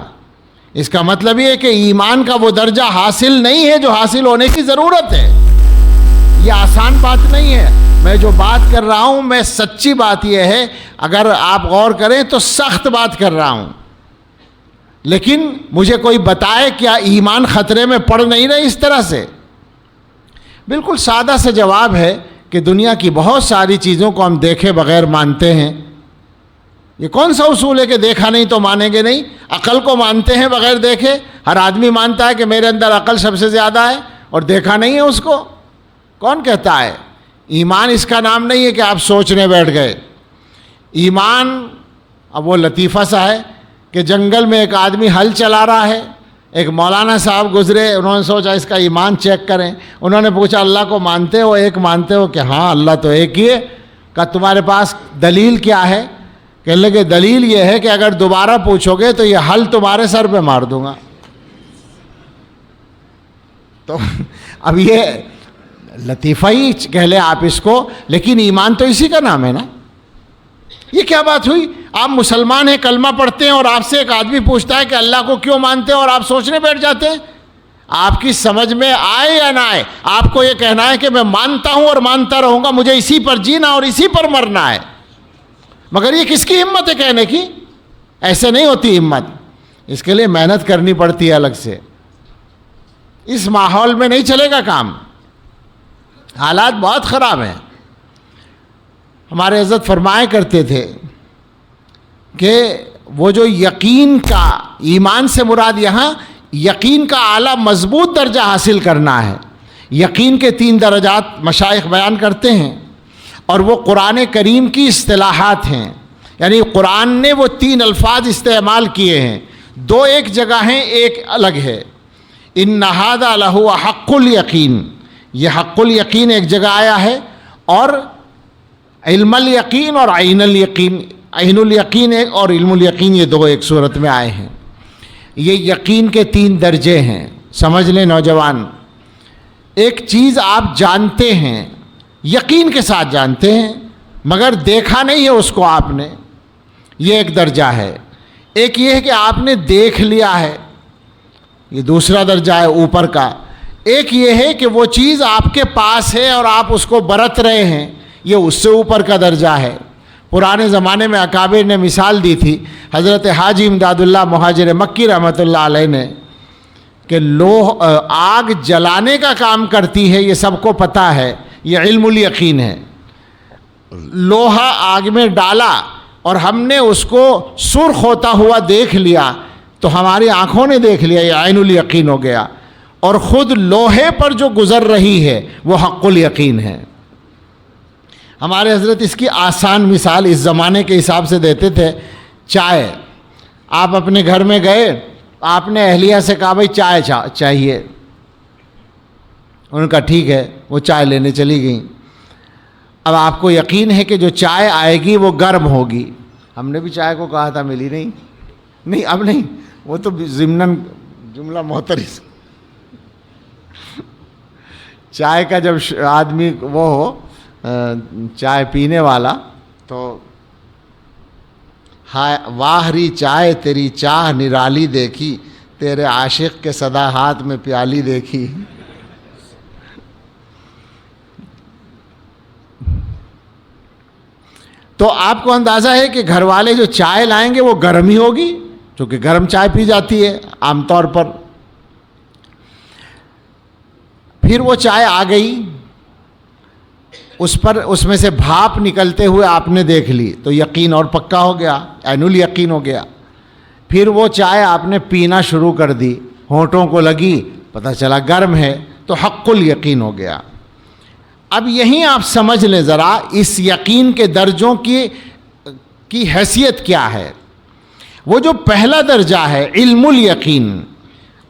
اس کا مطلب یہ ہے کہ ایمان کا وہ درجہ حاصل نہیں ہے جو حاصل ہونے کی ضرورت ہے۔ یہ آسان بات نہیں ہے۔ میں جو بات کر رہا ہوں، میں سچی بات یہ ہے، اگر آپ غور کریں تو سخت بات کر رہا ہوں، لیکن مجھے کوئی بتائے کیا ایمان خطرے میں پڑ نہیں رہے اس طرح سے؟ بالکل سادہ سا جواب ہے کہ دنیا کی بہت ساری چیزوں کو ہم دیکھے بغیر مانتے ہیں۔ یہ کون سا اصول ہے کہ دیکھا نہیں تو مانیں گے نہیں؟ عقل کو مانتے ہیں بغیر دیکھے۔ ہر آدمی مانتا ہے کہ میرے اندر عقل سب سے زیادہ ہے، اور دیکھا نہیں ہے اس کو۔ کون کہتا ہے؟ ایمان اس کا نام نہیں ہے کہ آپ سوچنے بیٹھ گئے۔ ایمان، اب وہ لطیفہ سا ہے کہ جنگل میں ایک آدمی ہل چلا رہا ہے، ایک مولانا صاحب گزرے، انہوں نے سوچا اس کا ایمان چیک کریں۔ انہوں نے پوچھا اللہ کو مانتے ہو؟ ایک مانتے ہو؟ کہ ہاں اللہ تو ایک ہی ہے۔ کہا تمہارے پاس دلیل کیا ہے؟ کہنے لگے دلیل یہ ہے کہ اگر دوبارہ پوچھو گے تو یہ حل تمہارے سر پہ مار دوں گا. تو اب یہ لطیفہ ہی کہہ لیں آپ اس کو، لیکن ایمان تو اسی کا نام ہے نا. یہ کیا بات ہوئی؟ آپ مسلمان ہیں، کلمہ پڑھتے ہیں، اور آپ سے ایک آدمی پوچھتا ہے کہ اللہ کو کیوں مانتے ہیں، اور آپ سوچنے بیٹھ جاتے ہیں. آپ کی سمجھ میں آئے یا نہ آئے، آپ کو یہ کہنا ہے کہ میں مانتا ہوں اور مانتا رہوں گا، مجھے اسی پر جینا اور اسی پر مرنا ہے. مگر یہ کس کی ہمت ہے کہنے کی؟ ایسے نہیں ہوتی ہمت. اس کے لیے محنت کرنی پڑتی ہے الگ سے. اس ماحول میں نہیں چلے گا کام. حالات بہت خراب ہیں. ہمارے حضرت فرمایا کرتے تھے کہ وہ جو یقین کا، ایمان سے مراد یہاں یقین کا اعلیٰ مضبوط درجہ حاصل کرنا ہے. یقین کے 3 درجات مشائخ بیان کرتے ہیں، اور وہ قرآن کریم کی اصطلاحات ہیں. یعنی قرآن نے وہ 3 الفاظ استعمال کیے ہیں، 2 ایک جگہ ہیں، ایک الگ ہے. ان ھذا لہو حق الیقین، یہ حق الیقین ایک جگہ آیا ہے، اور علم الیقین اور عین الیقین، عین الیقین ایک اور علم الیقین، یہ 2 ایک صورت میں آئے ہیں. یہ یقین کے 3 درجے ہیں. سمجھ لیں نوجوان، ایک چیز آپ جانتے ہیں، یقین کے ساتھ جانتے ہیں، مگر دیکھا نہیں ہے اس کو آپ نے، یہ ایک درجہ ہے. ایک یہ ہے کہ آپ نے دیکھ لیا ہے، یہ دوسرا درجہ ہے اوپر کا. ایک یہ ہے کہ وہ چیز آپ کے پاس ہے اور آپ اس کو برت رہے ہیں، یہ اس سے اوپر کا درجہ ہے. پرانے زمانے میں اکابر نے مثال دی تھی، حضرت حاجی امداد اللہ مہاجر مکی رحمۃ اللہ علیہ نے، کہ آگ جلانے کا کام کرتی ہے، یہ سب کو پتہ ہے، یہ علم الیقین ہے. لوہا آگ میں ڈالا اور ہم نے اس کو سرخ ہوتا ہوا دیکھ لیا تو ہماری آنکھوں نے دیکھ لیا، یہ عین الیقین ہو گیا. اور خود لوہے پر جو گزر رہی ہے وہ حق الیقین ہے. ہمارے حضرت اس کی آسان مثال اس زمانے کے حساب سے دیتے تھے. چائے، آپ اپنے گھر میں گئے، آپ نے اہلیہ سے کہا بھائی چائے چاہیے، انہوں نے کہا ٹھیک ہے، وہ چائے لینے چلی گئیں. اب آپ کو یقین ہے کہ جو چائے آئے گی وہ گرم ہوگی. ہم نے بھی چائے کو کہا تھا، ملی نہیں اب نہیں، وہ تو ضمناً جملہ محترز. چائے کا جب آدمی وہ ہو چائے پینے والا، تو واہ ری چائے تیری چاہ نرالی دیکھی، تیرے عاشق کے صدا ہاتھ میں پیالی دیکھی. تو آپ کو اندازہ ہے کہ گھر والے جو چائے لائیں گے وہ گرم ہی ہوگی، چونکہ گرم چائے پی جاتی ہے عام طور پر. پھر وہ چائے آ گئی، اس میں سے بھاپ نکلتے ہوئے آپ نے دیکھ لی تو یقین اور پکا ہو گیا، عین الیقین ہو گیا. پھر وہ چائے آپ نے پینا شروع کر دی، ہونٹوں کو لگی، پتہ چلا گرم ہے، تو حق الیقین ہو گیا. اب یہیں آپ سمجھ لیں ذرا اس یقین کے درجوں کی حیثیت کیا ہے. وہ جو پہلا درجہ ہے علم الیقین،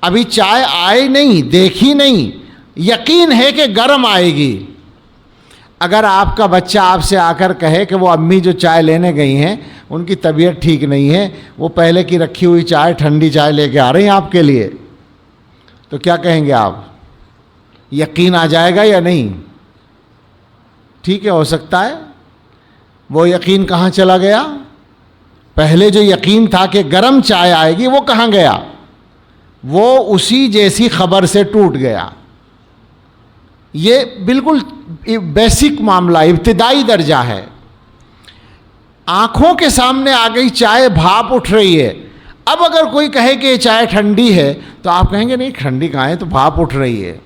ابھی چائے آئی نہیں، دیکھی نہیں، یقین ہے کہ گرم آئے گی. اگر آپ کا بچہ آپ سے آ کر کہے کہ وہ امی جو چائے لینے گئی ہیں ان کی طبیعت ٹھیک نہیں ہے، وہ پہلے کی رکھی ہوئی چائے، ٹھنڈی چائے لے کے آ رہی ہیں آپ کے لیے، تو کیا کہیں گے آپ؟ یقین آ جائے گا یا نہیں؟ ٹھیک ہے، ہو سکتا ہے. وہ یقین کہاں چلا گیا؟ پہلے جو یقین تھا کہ گرم چائے آئے گی، وہ کہاں گیا؟ وہ اسی جیسی خبر سے ٹوٹ گیا. یہ بالکل بیسک معاملہ، ابتدائی درجہ ہے. آنکھوں کے سامنے آ گئی چائے، بھاپ اٹھ رہی ہے. اب اگر کوئی کہے کہ یہ چائے ٹھنڈی ہے تو آپ کہیں گے نہیں ٹھنڈی کہاں ہے، تو بھاپ اٹھ رہی ہے.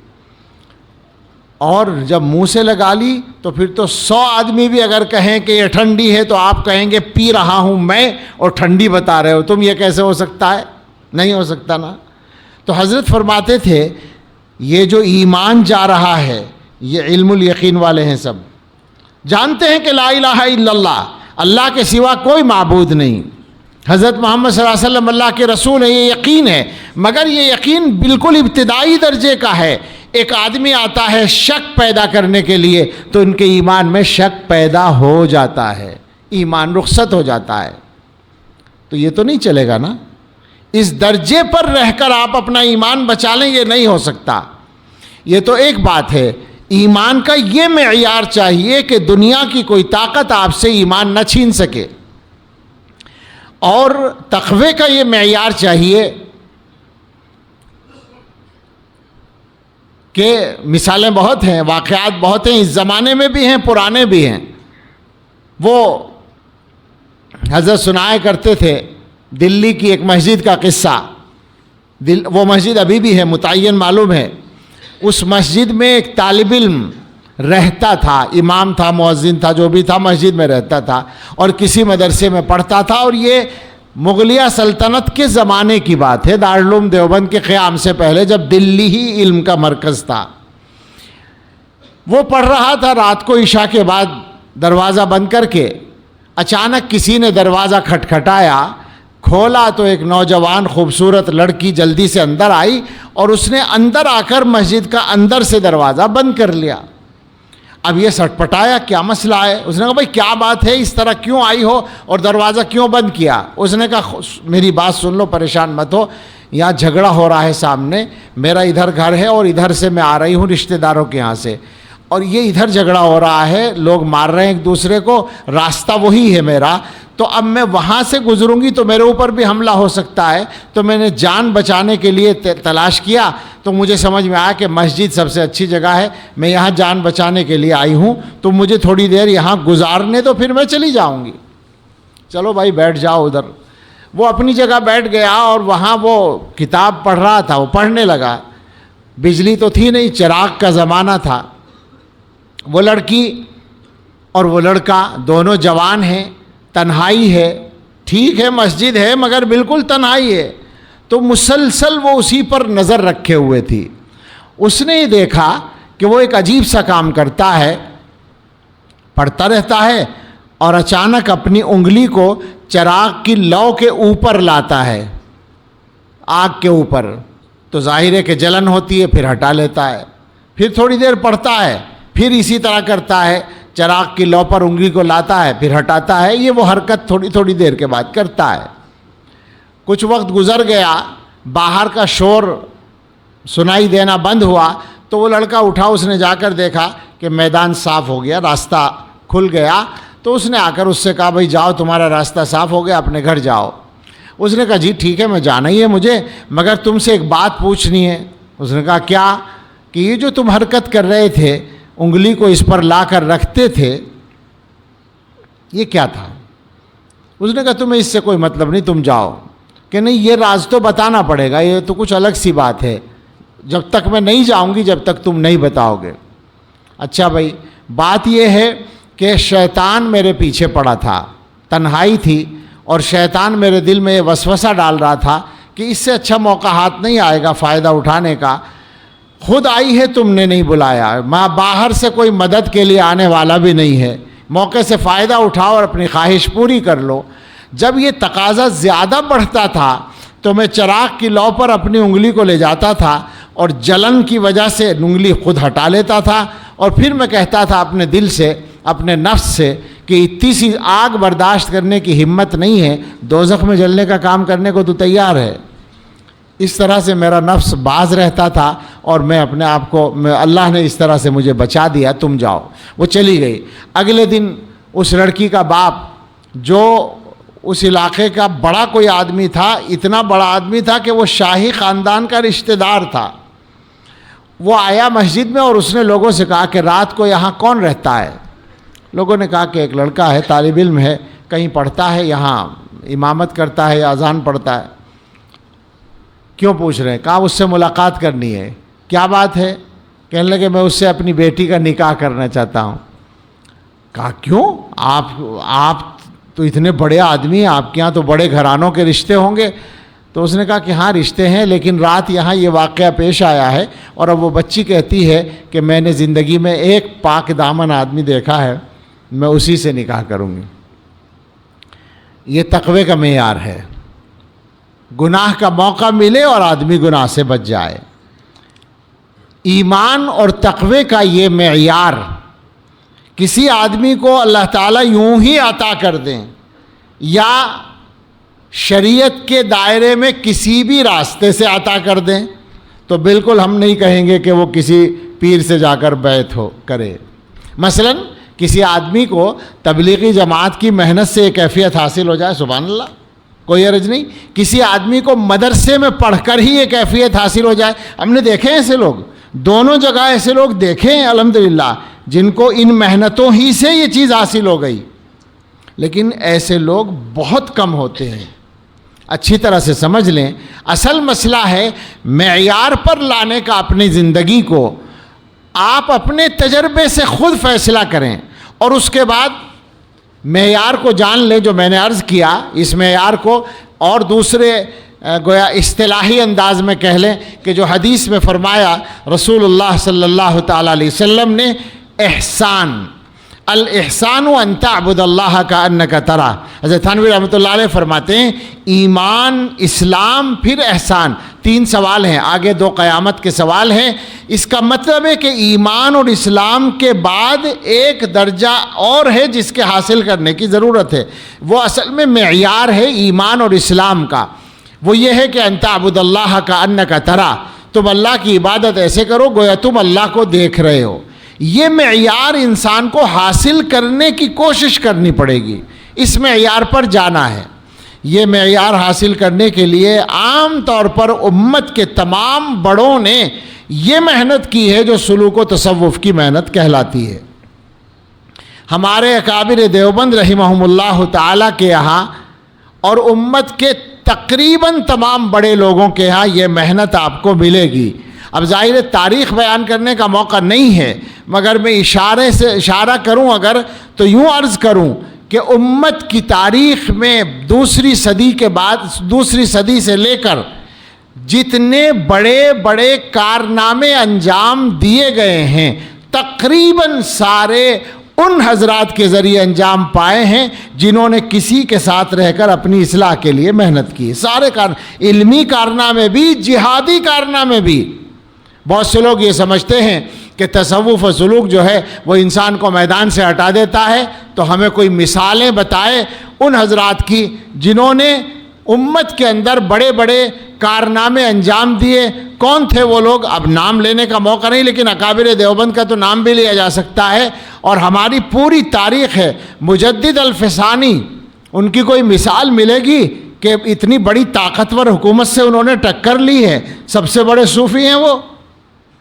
اور جب منہ سے لگا لی تو پھر تو 100 آدمی بھی اگر کہیں کہ یہ ٹھنڈی ہے تو آپ کہیں گے پی رہا ہوں میں اور ٹھنڈی بتا رہے ہو تم، یہ کیسے ہو سکتا ہے؟ نہیں ہو سکتا نا. تو حضرت فرماتے تھے یہ جو ایمان جا رہا ہے یہ علم الیقین والے ہیں، سب جانتے ہیں کہ لا الہ الا اللہ، اللہ کے سوا کوئی معبود نہیں، حضرت محمد صلی اللہ علیہ وسلم اللہ کے رسول ہیں، یہ یقین ہے. مگر یہ یقین بالکل ابتدائی درجے کا ہے. ایک آدمی آتا ہے شک پیدا کرنے کے لیے تو ان کے ایمان میں شک پیدا ہو جاتا ہے، ایمان رخصت ہو جاتا ہے. تو یہ تو نہیں چلے گا نا. اس درجے پر رہ کر آپ اپنا ایمان بچا لیں، یہ نہیں ہو سکتا. یہ تو ایک بات ہے. ایمان کا یہ معیار چاہیے کہ دنیا کی کوئی طاقت آپ سے ایمان نہ چھین سکے، اور تقوی کا یہ معیار چاہیے کہ مثالیں بہت ہیں، واقعات بہت ہیں، اس زمانے میں بھی ہیں، پرانے بھی ہیں. وہ حضرت سنایا کرتے تھے دلی کی ایک مسجد کا قصہ. وہ مسجد ابھی بھی ہے، متعین معلوم ہے. اس مسجد میں ایک طالب علم رہتا تھا، امام تھا، مؤذن تھا، جو بھی تھا، مسجد میں رہتا تھا اور کسی مدرسے میں پڑھتا تھا. اور یہ مغلیہ سلطنت کے زمانے کی بات ہے، دارالعلوم دیوبند کے قیام سے پہلے، جب دلی ہی علم کا مرکز تھا. وہ پڑھ رہا تھا، رات کو عشاء کے بعد دروازہ بند کر کے اچانک کسی نے دروازہ کھٹکھٹایا. کھولا تو ایک نوجوان خوبصورت لڑکی جلدی سے اندر آئی اور اس نے اندر آ کر مسجد کا اندر سے دروازہ بند کر لیا. اب یہ سٹپٹایا، کیا مسئلہ ہے؟ اس نے کہا بھائی کیا بات ہے، اس طرح کیوں آئی ہو اور دروازہ کیوں بند کیا؟ اس نے کہا میری بات سن لو، پریشان مت ہو، یہاں جھگڑا ہو رہا ہے سامنے، میرا ادھر گھر ہے اور ادھر سے میں آ رہی ہوں رشتہ داروں کے یہاں سے، اور یہ ادھر جھگڑا ہو رہا ہے، لوگ مار رہے ہیں ایک دوسرے کو، راستہ وہی ہے میرا، تو اب میں وہاں سے گزروں گی تو میرے اوپر بھی حملہ ہو سکتا ہے. تو میں نے جان بچانے کے لیے تلاش کیا تو مجھے سمجھ میں آیا کہ مسجد سب سے اچھی جگہ ہے، میں یہاں جان بچانے کے لیے آئی ہوں، تو مجھے تھوڑی دیر یہاں گزارنے تو پھر میں چلی جاؤں گی. چلو بھائی بیٹھ جاؤ ادھر. وہ اپنی جگہ بیٹھ گیا اور وہاں وہ کتاب پڑھ رہا تھا، وہ پڑھنے لگا. بجلی تو تھی نہیں، چراغ کا زمانہ تھا. وہ لڑکی اور وہ لڑکا دونوں جوان ہیں، تنہائی ہے، ٹھیک ہے مسجد ہے مگر بالکل تنہائی ہے. تو مسلسل وہ اسی پر نظر رکھے ہوئے تھی. اس نے یہ دیکھا کہ وہ ایک عجیب سا کام کرتا ہے، پڑھتا رہتا ہے اور اچانک اپنی انگلی کو چراغ کی لو کے اوپر لاتا ہے، آگ کے اوپر. تو ظاہر ہے کہ جلن ہوتی ہے، پھر ہٹا لیتا ہے. پھر تھوڑی دیر پڑھتا ہے، پھر اسی طرح کرتا ہے، چراغ کی لو پر انگلی کو لاتا ہے، پھر ہٹاتا ہے. یہ وہ حرکت تھوڑی دیر کے بعد کرتا ہے. کچھ وقت گزر گیا، باہر کا شور سنائی دینا بند ہوا تو وہ لڑکا اٹھا، اس نے جا کر دیکھا کہ میدان صاف ہو گیا، راستہ کھل گیا. تو اس نے آ کر اس سے کہا بھائی جاؤ، تمہارا راستہ صاف ہو گیا، اپنے گھر جاؤ. اس نے کہا جی ٹھیک ہے، میں جانا ہی ہے مجھے، مگر تم سے ایک بات پوچھنی ہے. اس نے کہا کیا؟ کہ یہ جو تم حرکت کر رہے تھے، انگلی کو اس پر لا کر رکھتے تھے، یہ کیا تھا؟ اس نے کہا تمہیں اس سے کوئی مطلب نہیں، تم جاؤ. کہ نہیں یہ راز تو بتانا پڑے گا، یہ تو کچھ الگ سی بات ہے، جب تک میں نہیں جاؤں گی جب تک تم نہیں بتاؤ گے. اچھا بھائی، بات یہ ہے کہ شیطان میرے پیچھے پڑا تھا، تنہائی تھی اور شیطان میرے دل میں یہ وسوسہ ڈال رہا تھا کہ اس سے اچھا موقع ہاتھ نہیں آئے گا فائدہ اٹھانے کا. خود آئی ہے، تم نے نہیں بلایا، ماں باہر سے کوئی مدد کے لیے آنے والا بھی نہیں ہے، موقع سے فائدہ اٹھاؤ اور اپنی خواہش پوری کر لو. جب یہ تقاضا زیادہ بڑھتا تھا تو میں چراغ کی لو پر اپنی انگلی کو لے جاتا تھا اور جلن کی وجہ سے انگلی خود ہٹا لیتا تھا، اور پھر میں کہتا تھا اپنے دل سے، اپنے نفس سے کہ اتنی سی آگ برداشت کرنے کی ہمت نہیں ہے، دوزخ میں جلنے کا کام کرنے کو تو تیار ہے. اس طرح سے میرا نفس باز رہتا تھا اور میں اپنے آپ کو، اللہ نے اس طرح سے مجھے بچا دیا، تم جاؤ. وہ چلی گئی. اگلے دن اس لڑکی کا باپ، جو اس علاقے کا بڑا کوئی آدمی تھا، اتنا بڑا آدمی تھا کہ وہ شاہی خاندان کا رشتہ دار تھا، وہ آیا مسجد میں اور اس نے لوگوں سے کہا کہ رات کو یہاں کون رہتا ہے؟ لوگوں نے کہا کہ ایک لڑکا ہے، طالب علم ہے، کہیں پڑھتا ہے، یہاں امامت کرتا ہے یا اذان پڑھتا ہے. کیوں پوچھ رہے ہیں؟ کہا اس سے ملاقات کرنی ہے. کیا بات ہے؟ کہنے لگے میں اس سے اپنی بیٹی کا نکاح کرنا چاہتا ہوں. کہا کیوں؟ آپ تو اتنے بڑے آدمی ہیں، آپ کے یہاں تو بڑے گھرانوں کے رشتے ہوں گے. تو اس نے کہا کہ ہاں رشتے ہیں، لیکن رات یہاں یہ واقعہ پیش آیا ہے اور اب وہ بچی کہتی ہے کہ میں نے زندگی میں ایک پاک دامن آدمی دیکھا ہے، میں اسی سے نکاح کروں گی. یہ تقوی کا معیار ہے، گناہ کا موقع ملے اور آدمی گناہ سے بچ جائے. ایمان اور تقوی کا یہ معیار کسی آدمی کو اللہ تعالیٰ یوں ہی عطا کر دیں یا شریعت کے دائرے میں کسی بھی راستے سے عطا کر دیں تو بالکل ہم نہیں کہیں گے کہ وہ کسی پیر سے جا کر بیعت کرے۔ مثلا کسی آدمی کو تبلیغی جماعت کی محنت سے یہ کیفیت حاصل ہو جائے، سبحان اللہ، کوئی عرض نہیں۔ کسی آدمی کو مدرسے میں پڑھ کر ہی یہ کیفیت حاصل ہو جائے، ہم نے دیکھے ہیں ایسے لوگ، دونوں جگہ ایسے لوگ دیکھے ہیں الحمدللہ جن کو ان محنتوں ہی سے یہ چیز حاصل ہو گئی، لیکن ایسے لوگ بہت کم ہوتے ہیں۔ اچھی طرح سے سمجھ لیں، اصل مسئلہ ہے معیار پر لانے کا اپنی زندگی کو۔ آپ اپنے تجربے سے خود فیصلہ کریں اور اس کے بعد معیار کو جان لیں جو میں نے عرض کیا، اس معیار کو اور دوسرے گویا اصطلاحی انداز میں کہہ لیں کہ جو حدیث میں فرمایا رسول اللہ صلی اللہ تعالیٰ علیہ وسلم نے، احسان، الاحسان ان تعبد اللہ کانک ترا۔ حضرت تھانوی رحمۃ اللہ علیہ فرماتے ہیں ایمان، اسلام، پھر احسان، 3 سوال ہیں، آگے 2 قیامت کے سوال ہیں۔ اس کا مطلب ہے کہ ایمان اور اسلام کے بعد ایک درجہ اور ہے جس کے حاصل کرنے کی ضرورت ہے، وہ اصل میں معیار ہے ایمان اور اسلام کا، وہ یہ ہے کہ ان تعبد اللہ کانک ترا، تم اللہ کی عبادت ایسے کرو گویا تم اللہ کو دیکھ رہے ہو۔ یہ معیار انسان کو حاصل کرنے کی کوشش کرنی پڑے گی، اس معیار پر جانا ہے۔ یہ معیار حاصل کرنے کے لیے عام طور پر امت کے تمام بڑوں نے یہ محنت کی ہے جو سلوک و تصوف کی محنت کہلاتی ہے۔ ہمارے اکابر دیوبند رحمہم اللہ تعالیٰ کے یہاں اور امت کے تقریباً تمام بڑے لوگوں کے یہاں یہ محنت آپ کو ملے گی۔ اب ظاہر تاریخ بیان کرنے کا موقع نہیں ہے، مگر میں اشارہ کروں اگر تو یوں عرض کروں کہ امت کی تاریخ میں دوسری صدی کے بعد، دوسری صدی سے لے کر جتنے بڑے بڑے کارنامے انجام دیے گئے ہیں تقریباً سارے ان حضرات کے ذریعے انجام پائے ہیں جنہوں نے کسی کے ساتھ رہ کر اپنی اصلاح کے لیے محنت کی۔ سارے علمی کارنامے بھی، جہادی کارنامے بھی۔ بہت سے لوگ یہ سمجھتے ہیں کہ تصوف و سلوک جو ہے وہ انسان کو میدان سے ہٹا دیتا ہے، تو ہمیں کوئی مثالیں بتائے ان حضرات کی جنہوں نے امت کے اندر بڑے بڑے کارنامے انجام دیے۔ کون تھے وہ لوگ؟ اب نام لینے کا موقع نہیں، لیکن اکابر دیوبند کا تو نام بھی لیا جا سکتا ہے، اور ہماری پوری تاریخ ہے۔ مجدد الفسانی، ان کی کوئی مثال ملے گی کہ اتنی بڑی طاقتور حکومت سے انہوں نے ٹکر لی ہے؟ سب سے بڑے صوفی ہیں وہ۔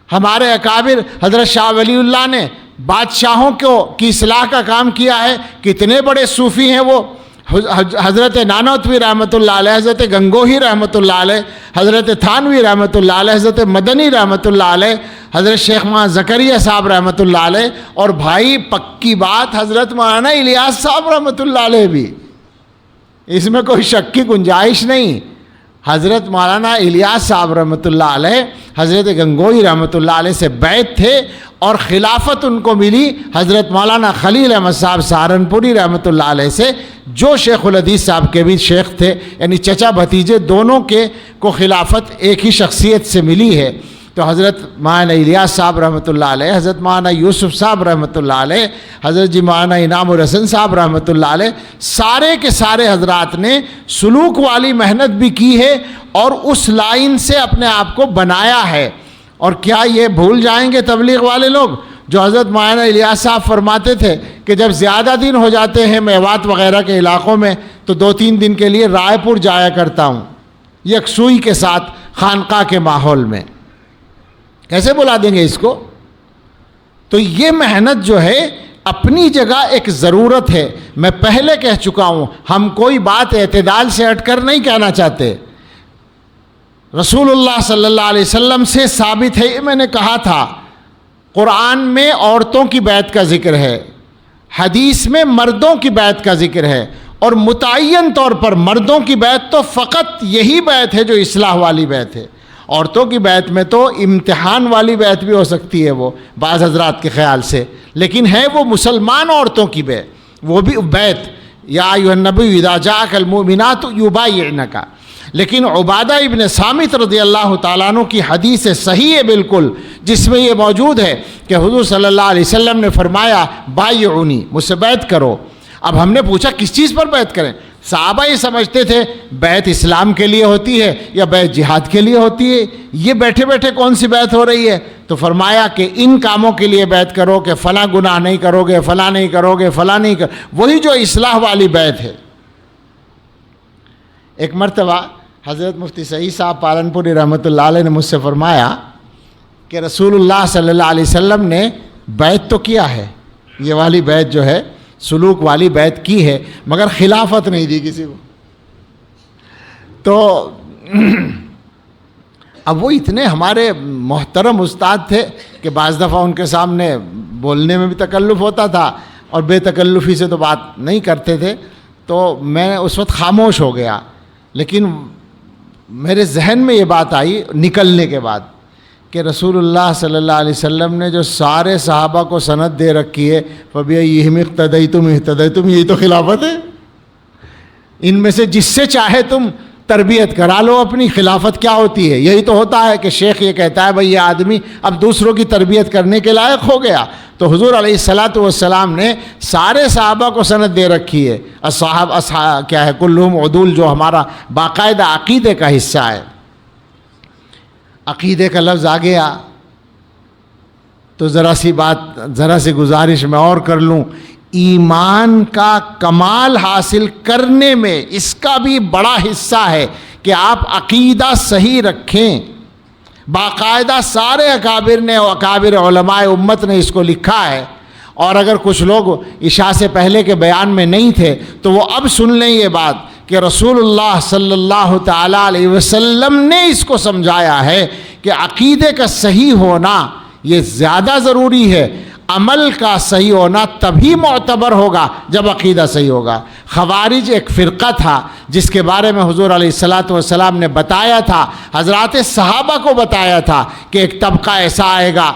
ہمارے اکابر حضرت شاہ ولی اللہ نے بادشاہوں کی اصلاح کا کام کیا ہے، کتنے بڑے صوفی ہیں وہ۔ حضرت نانوتوی رحمۃ اللہ علیہ، حضرت گنگوہی رحمۃ اللہ علیہ، حضرت تھانوی رحمۃ اللہ علیہ، حضرت مدنی رحمۃ اللہ علیہ، حضرت شیخ مولانا زکریا صاحب رحمۃ اللہ علیہ، اور بھائی پکی بات حضرت مولانا الیاس صاحب رحمۃ اللہ علیہ بھی، اس میں کوئی شک کی گنجائش نہیں۔ حضرت مولانا الیاس صاحب رحمۃ اللہ علیہ حضرت گنگوہی رحمۃ اللہ علیہ سے بیعت تھے، اور خلافت ان کو ملی حضرت مولانا خلیل احمد صاحب سہارنپوری رحمۃ اللہ علیہ سے، جو شیخ الحدیث صاحب کے بھی شیخ تھے، یعنی چچا بھتیجے دونوں کو خلافت ایک ہی شخصیت سے ملی ہے۔ تو حضرت مولانا الیاس صاحب رحمۃ اللہ علیہ، حضرت مولانا یوسف صاحب رحمۃ اللہ علیہ، حضرت مولانا انعام الحسن صاحب رحمۃ اللہ علیہ، سارے کے سارے حضرات نے سلوک والی محنت بھی کی ہے اور اس لائن سے اپنے آپ کو بنایا ہے۔ اور کیا یہ بھول جائیں گے تبلیغ والے لوگ جو حضرت مولانا الیاس صاحب فرماتے تھے کہ جب زیادہ دن ہو جاتے ہیں میوات وغیرہ کے علاقوں میں تو 2-3 دن کے لیے رائے پور جایا کرتا ہوں، یکسوئی کے ساتھ خانقاہ کے ماحول میں۔ کیسے بلا دیں گے اس کو؟ تو یہ محنت جو ہے اپنی جگہ ایک ضرورت ہے۔ میں پہلے کہہ چکا ہوں، ہم کوئی بات اعتدال سے ہٹ کر نہیں کہنا چاہتے۔ رسول اللہ صلی اللہ علیہ وسلم سے ثابت ہے، یہ میں نے کہا تھا، قرآن میں عورتوں کی بیعت کا ذکر ہے، حدیث میں مردوں کی بیعت کا ذکر ہے، اور متعین طور پر مردوں کی بیعت تو فقط یہی بیعت ہے جو اصلاح والی بیعت ہے۔ عورتوں کی بیعت میں تو امتحان والی بیعت بھی ہو سکتی ہے وہ بعض حضرات کے خیال سے، لیکن ہے وہ مسلمان عورتوں کی بیعت، وہ بھی بیعت، یا ایھا النبی اذا جاءک المؤمنات یبایعنک۔ لیکن عبادہ ابن صامت رضی اللہ تعالیٰ عنہ کی حدیث صحیح ہے بالکل، جس میں یہ موجود ہے کہ حضور صلی اللہ علیہ وسلم نے فرمایا بایعونی، مجھ سے بیعت کرو۔ اب ہم نے پوچھا کس چیز پر بیعت کریں؟ صحابہ یہ سمجھتے تھے بیعت اسلام کے لیے ہوتی ہے یا بیعت جہاد کے لیے ہوتی ہے، یہ بیٹھے بیٹھے کون سی بیعت ہو رہی ہے؟ تو فرمایا کہ ان کاموں کے لیے بیعت کرو کہ فلاں گناہ نہیں کرو گے، فلاں نہیں کرو گے، فلاں نہیں وہی جو اصلاح والی بیعت ہے۔ ایک مرتبہ حضرت مفتی سعید صاحب پالنپوری رحمۃ اللہ علیہ نے مجھ سے فرمایا کہ رسول اللہ صلی اللہ علیہ وسلم نے بیعت تو کیا ہے، یہ والی بیعت جو ہے سلوک والی بیعت کی ہے، مگر خلافت نہیں دی کسی کو۔ تو اب وہ اتنے ہمارے محترم استاد تھے کہ بعض دفعہ ان کے سامنے بولنے میں بھی تکلف ہوتا تھا اور بے تکلفی سے تو بات نہیں کرتے تھے، تو میں اس وقت خاموش ہو گیا۔ لیکن میرے ذہن میں یہ بات آئی نکلنے کے بعد کہ رسول اللہ صلی اللہ علیہ وسلم نے جو سارے صحابہ کو سند دے رکھی ہے فَبِأَيِّهِمْ اقْتَدَيْتُمْ اهْتَدَيْتُمْ، یہی تو خلافت ہے۔ ان میں سے جس سے چاہے تم تربیت کرا لو اپنی۔ خلافت کیا ہوتی ہے؟ یہی تو ہوتا ہے کہ شیخ یہ کہتا ہے بھئی یہ آدمی اب دوسروں کی تربیت کرنے کے لائق ہو گیا۔ تو حضور علیہ الصلاۃ والسلام نے سارے صحابہ کو سند دے رکھی ہے۔ اصحاب کیا ہے، کلہم عدول، جو ہمارا باقاعدہ عقیدے کا حصہ ہے۔ عقیدے کا لفظ آ گیا تو ذرا سی گزارش میں اور کر لوں۔ ایمان کا کمال حاصل کرنے میں اس کا بھی بڑا حصہ ہے کہ آپ عقیدہ صحیح رکھیں۔ باقاعدہ سارے اکابر نے، اکابر علماء امت نے اس کو لکھا ہے، اور اگر کچھ لوگ عشاء سے پہلے کے بیان میں نہیں تھے تو وہ اب سن لیں یہ بات کہ رسول اللہ صلی اللہ تعالیٰ علیہ وسلم نے اس کو سمجھایا ہے کہ عقیدے کا صحیح ہونا یہ زیادہ ضروری ہے۔ عمل کا صحیح ہونا تبھی معتبر ہوگا جب عقیدہ صحیح ہوگا۔ خوارج ایک فرقہ تھا جس کے بارے میں حضور علیہ الصلاۃ والسلام نے بتایا تھا، حضرات صحابہ کو بتایا تھا کہ ایک طبقہ ایسا آئے گا،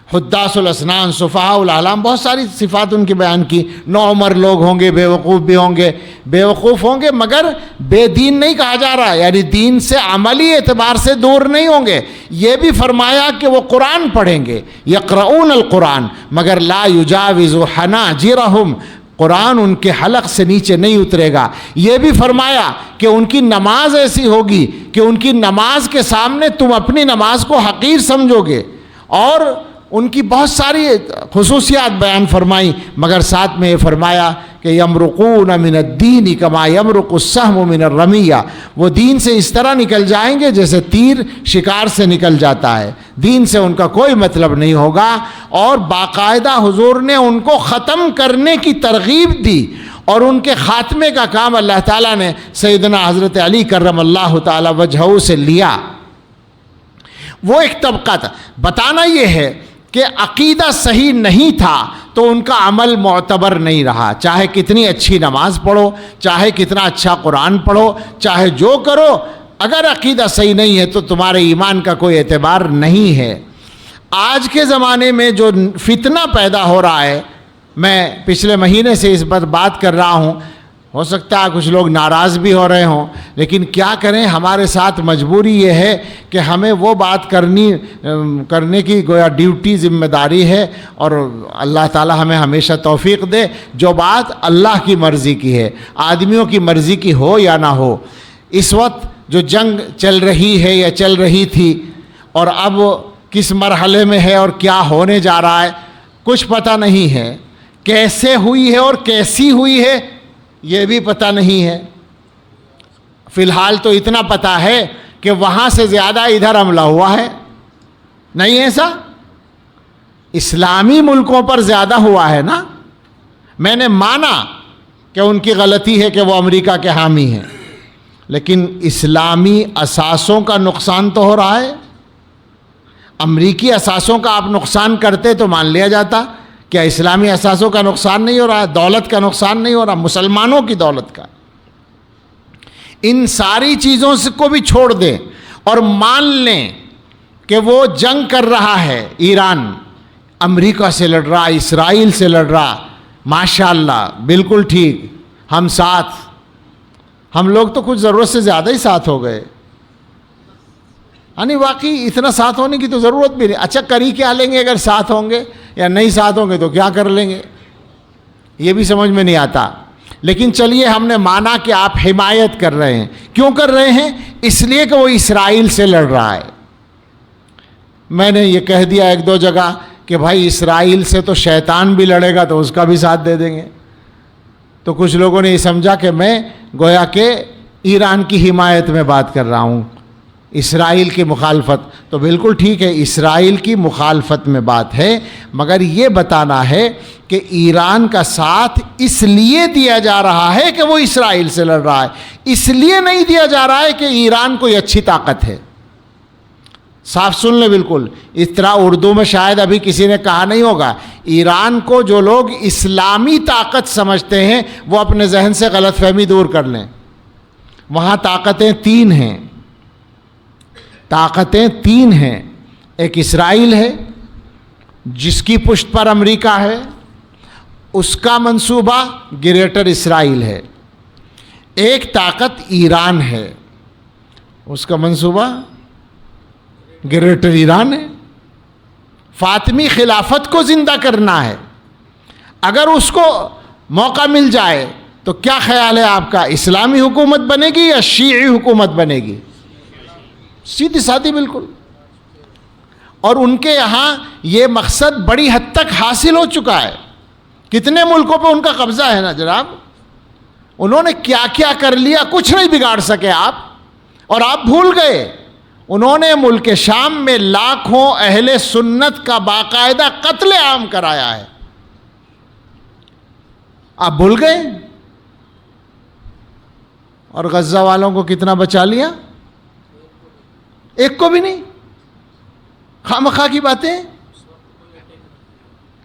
حداث الاسنان، صفحاء الاحلام، بہت ساری صفات ان کی بیان کی۔ نوعمر لوگ ہوں گے، بیوقوف بھی ہوں گے، بیوقوف ہوں گے مگر بے دین نہیں کہا جا رہا، یعنی دین سے عملی اعتبار سے دور نہیں ہوں گے۔ یہ بھی فرمایا کہ وہ قرآن پڑھیں گے، یقرؤون القرآن مگر لا یجاوز حناجرہم، قرآن ان کے حلق سے نیچے نہیں اترے گا۔ یہ بھی فرمایا کہ ان کی نماز ایسی ہوگی کہ ان کی نماز کے سامنے تم اپنی نماز کو حقیر سمجھو گے، اور ان کی بہت ساری خصوصیات بیان فرمائیں، مگر ساتھ میں یہ فرمایا کہ یمرقون من الدین کما یمرق السہم من الرمیہ، وہ دین سے اس طرح نکل جائیں گے جیسے تیر شکار سے نکل جاتا ہے، دین سے ان کا کوئی مطلب نہیں ہوگا۔ اور باقاعدہ حضور نے ان کو ختم کرنے کی ترغیب دی، اور ان کے خاتمے کا کام اللہ تعالیٰ نے سیدنا حضرت علی کرم اللہ تعالیٰ وجہہ سے لیا۔ وہ ایک طبقہ تھا۔ بتانا یہ ہے کہ عقیدہ صحیح نہیں تھا تو ان کا عمل معتبر نہیں رہا، چاہے کتنی اچھی نماز پڑھو، چاہے کتنا اچھا قرآن پڑھو، چاہے جو کرو، اگر عقیدہ صحیح نہیں ہے تو تمہارے ایمان کا کوئی اعتبار نہیں ہے۔ آج کے زمانے میں جو فتنہ پیدا ہو رہا ہے، میں پچھلے مہینے سے اس پر بات کر رہا ہوں، ہو سکتا ہے کچھ لوگ ناراض بھی ہو رہے ہوں، لیکن کیا کریں، ہمارے ساتھ مجبوری یہ ہے کہ ہمیں وہ بات کرنے کی گویا ڈیوٹی، ذمہ داری ہے، اور اللہ تعالی ہمیں ہمیشہ توفیق دے۔ جو بات اللہ کی مرضی کی ہے، آدمیوں کی مرضی کی ہو یا نہ ہو۔ اس وقت جو جنگ چل رہی ہے یا چل رہی تھی، اور اب کس مرحلے میں ہے اور کیا ہونے جا رہا ہے، کچھ پتہ نہیں ہے۔ کیسے ہوئی ہے اور کیسی ہوئی ہے یہ بھی پتہ نہیں ہے۔ فی الحال تو اتنا پتہ ہے کہ وہاں سے زیادہ ادھر حملہ ہوا ہے، نہیں ایسا؟ اسلامی ملکوں پر زیادہ ہوا ہے نا۔ میں نے مانا کہ ان کی غلطی ہے کہ وہ امریکہ کے حامی ہیں، لیکن اسلامی اساسوں کا نقصان تو ہو رہا ہے۔ امریکی اساسوں کا آپ نقصان کرتے تو مان لیا جاتا، کیا اسلامی اساسوں کا نقصان نہیں ہو رہا ہے؟ دولت کا نقصان نہیں ہو رہا، مسلمانوں کی دولت کا۔ ان ساری چیزوں کو بھی چھوڑ دیں اور مان لیں کہ وہ جنگ کر رہا ہے، ایران امریکہ سے لڑ رہا، اسرائیل سے لڑ رہا، ماشاءاللہ بالکل ٹھیک، ہم ساتھ۔ ہم لوگ تو کچھ ضرورت سے زیادہ ہی ساتھ ہو گئے. یعنی واقعی اتنا ساتھ ہونے کی تو ضرورت بھی نہیں. اچھا کری کیا لیں گے اگر ساتھ ہوں گے, یا نہیں ساتھ ہوں گے تو کیا کر لیں گے, یہ بھی سمجھ میں نہیں آتا. لیکن چلیے ہم نے مانا کہ آپ حمایت کر رہے ہیں. کیوں کر رہے ہیں؟ اس لیے کہ وہ اسرائیل سے لڑ رہا ہے. میں نے یہ کہہ دیا ایک دو جگہ کہ بھائی اسرائیل سے تو شیطان بھی لڑے گا تو اس کا بھی ساتھ دے دیں گے. تو کچھ لوگوں نے یہ سمجھا کہ میں گویا کہ ایران کی حمایت میں بات کر رہا ہوں, اسرائیل کی مخالفت. تو بالکل ٹھیک ہے, اسرائیل کی مخالفت میں بات ہے, مگر یہ بتانا ہے کہ ایران کا ساتھ اس لیے دیا جا رہا ہے کہ وہ اسرائیل سے لڑ رہا ہے, اس لیے نہیں دیا جا رہا ہے کہ ایران کوئی اچھی طاقت ہے. صاف سن لیں بالکل, اس طرح اردو میں شاید ابھی کسی نے کہا نہیں ہوگا. ایران کو جو لوگ اسلامی طاقت سمجھتے ہیں وہ اپنے ذہن سے غلط فہمی دور کر لیں. وہاں طاقتیں تین ہیں, طاقتیں تین ہیں. ایک اسرائیل ہے جس کی پشت پر امریکہ ہے, اس کا منصوبہ گریٹر اسرائیل ہے. ایک طاقت ایران ہے, اس کا منصوبہ گریٹر ایران ہے. فاطمی خلافت کو زندہ کرنا ہے. اگر اس کو موقع مل جائے تو کیا خیال ہے آپ کا, اسلامی حکومت بنے گی یا شیعی حکومت بنے گی؟ سیدھی سادھی بالکل. اور ان کے یہاں یہ مقصد بڑی حد تک حاصل ہو چکا ہے. کتنے ملکوں پہ ان کا قبضہ ہے نا جناب. انہوں نے کیا کیا کر لیا, کچھ نہیں بگاڑ سکے آپ. اور آپ بھول گئے, انہوں نے ملک شام میں لاکھوں اہل سنت کا باقاعدہ قتل عام کرایا ہے. آپ بھول گئے. اور غزہ والوں کو کتنا بچا لیا؟ ایک کو بھی نہیں. خامخواہ کی باتیں.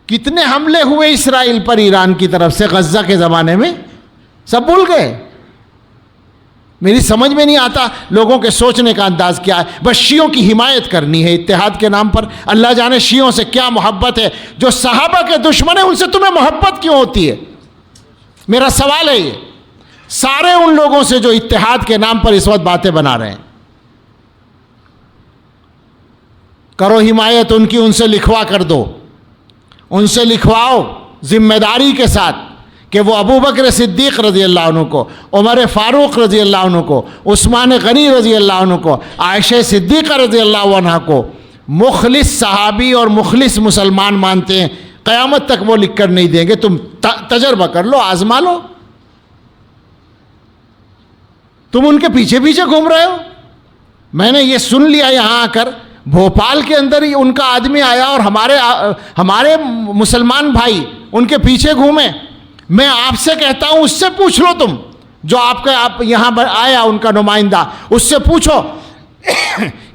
کتنے حملے ہوئے اسرائیل پر ایران کی طرف سے غزہ کے زمانے میں, سب بھول گئے. میری سمجھ میں نہیں آتا لوگوں کے سوچنے کا انداز کیا ہے. بس شیعوں کی حمایت کرنی ہے اتحاد کے نام پر. اللہ جانے شیعوں سے کیا محبت ہے. جو صحابہ کے دشمن ہیں ان سے تمہیں محبت کیوں ہوتی ہے؟ میرا سوال ہے یہ. سارے ان لوگوں سے جو اتحاد کے نام پر اس وقت باتیں بنا رہے ہیں, کرو حمایت ان کی, ان سے لکھوا کر دو, ان سے لکھواؤ ذمہ داری کے ساتھ کہ وہ ابو بکر صدیق رضی اللہ عنہ کو, عمر فاروق رضی اللہ عنہ کو, عثمان غنی رضی اللہ عنہ کو, عائشہ صدیقہ رضی اللہ عنہ کو مخلص صحابی اور مخلص مسلمان مانتے ہیں. قیامت تک وہ لکھ کر نہیں دیں گے. تم تجربہ کر لو, آزما لو. تم ان کے پیچھے پیچھے گھوم رہے ہو. میں نے یہ سن لیا یہاں آ کر, بھوپال کے اندر ہی ان کا آدمی آیا اور ہمارے مسلمان بھائی ان کے پیچھے گھومے. میں آپ سے کہتا ہوں, اس سے پوچھ لو تم, جو آپ یہاں آیا ان کا نمائندہ, اس سے پوچھو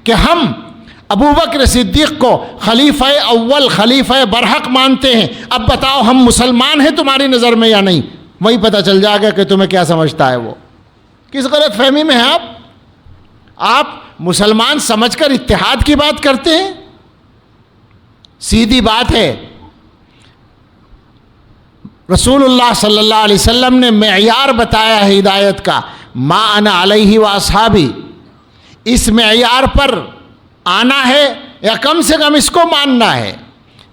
کہ ہم ابو بکر صدیق کو خلیفہ اول, خلیفہ برحق مانتے ہیں. اب بتاؤ ہم مسلمان ہیں تمہاری نظر میں یا نہیں؟ وہی پتہ چل جائے گا کہ تمہیں کیا سمجھتا ہے وہ. کس غلط فہمی میں ہیں آپ مسلمان سمجھ کر اتحاد کی بات کرتے ہیں. سیدھی بات ہے, رسول اللہ صلی اللہ علیہ وسلم نے معیار بتایا ہے ہدایت کا, ما انا علیہ و اصحابی. اس معیار پر آنا ہے یا کم سے کم اس کو ماننا ہے.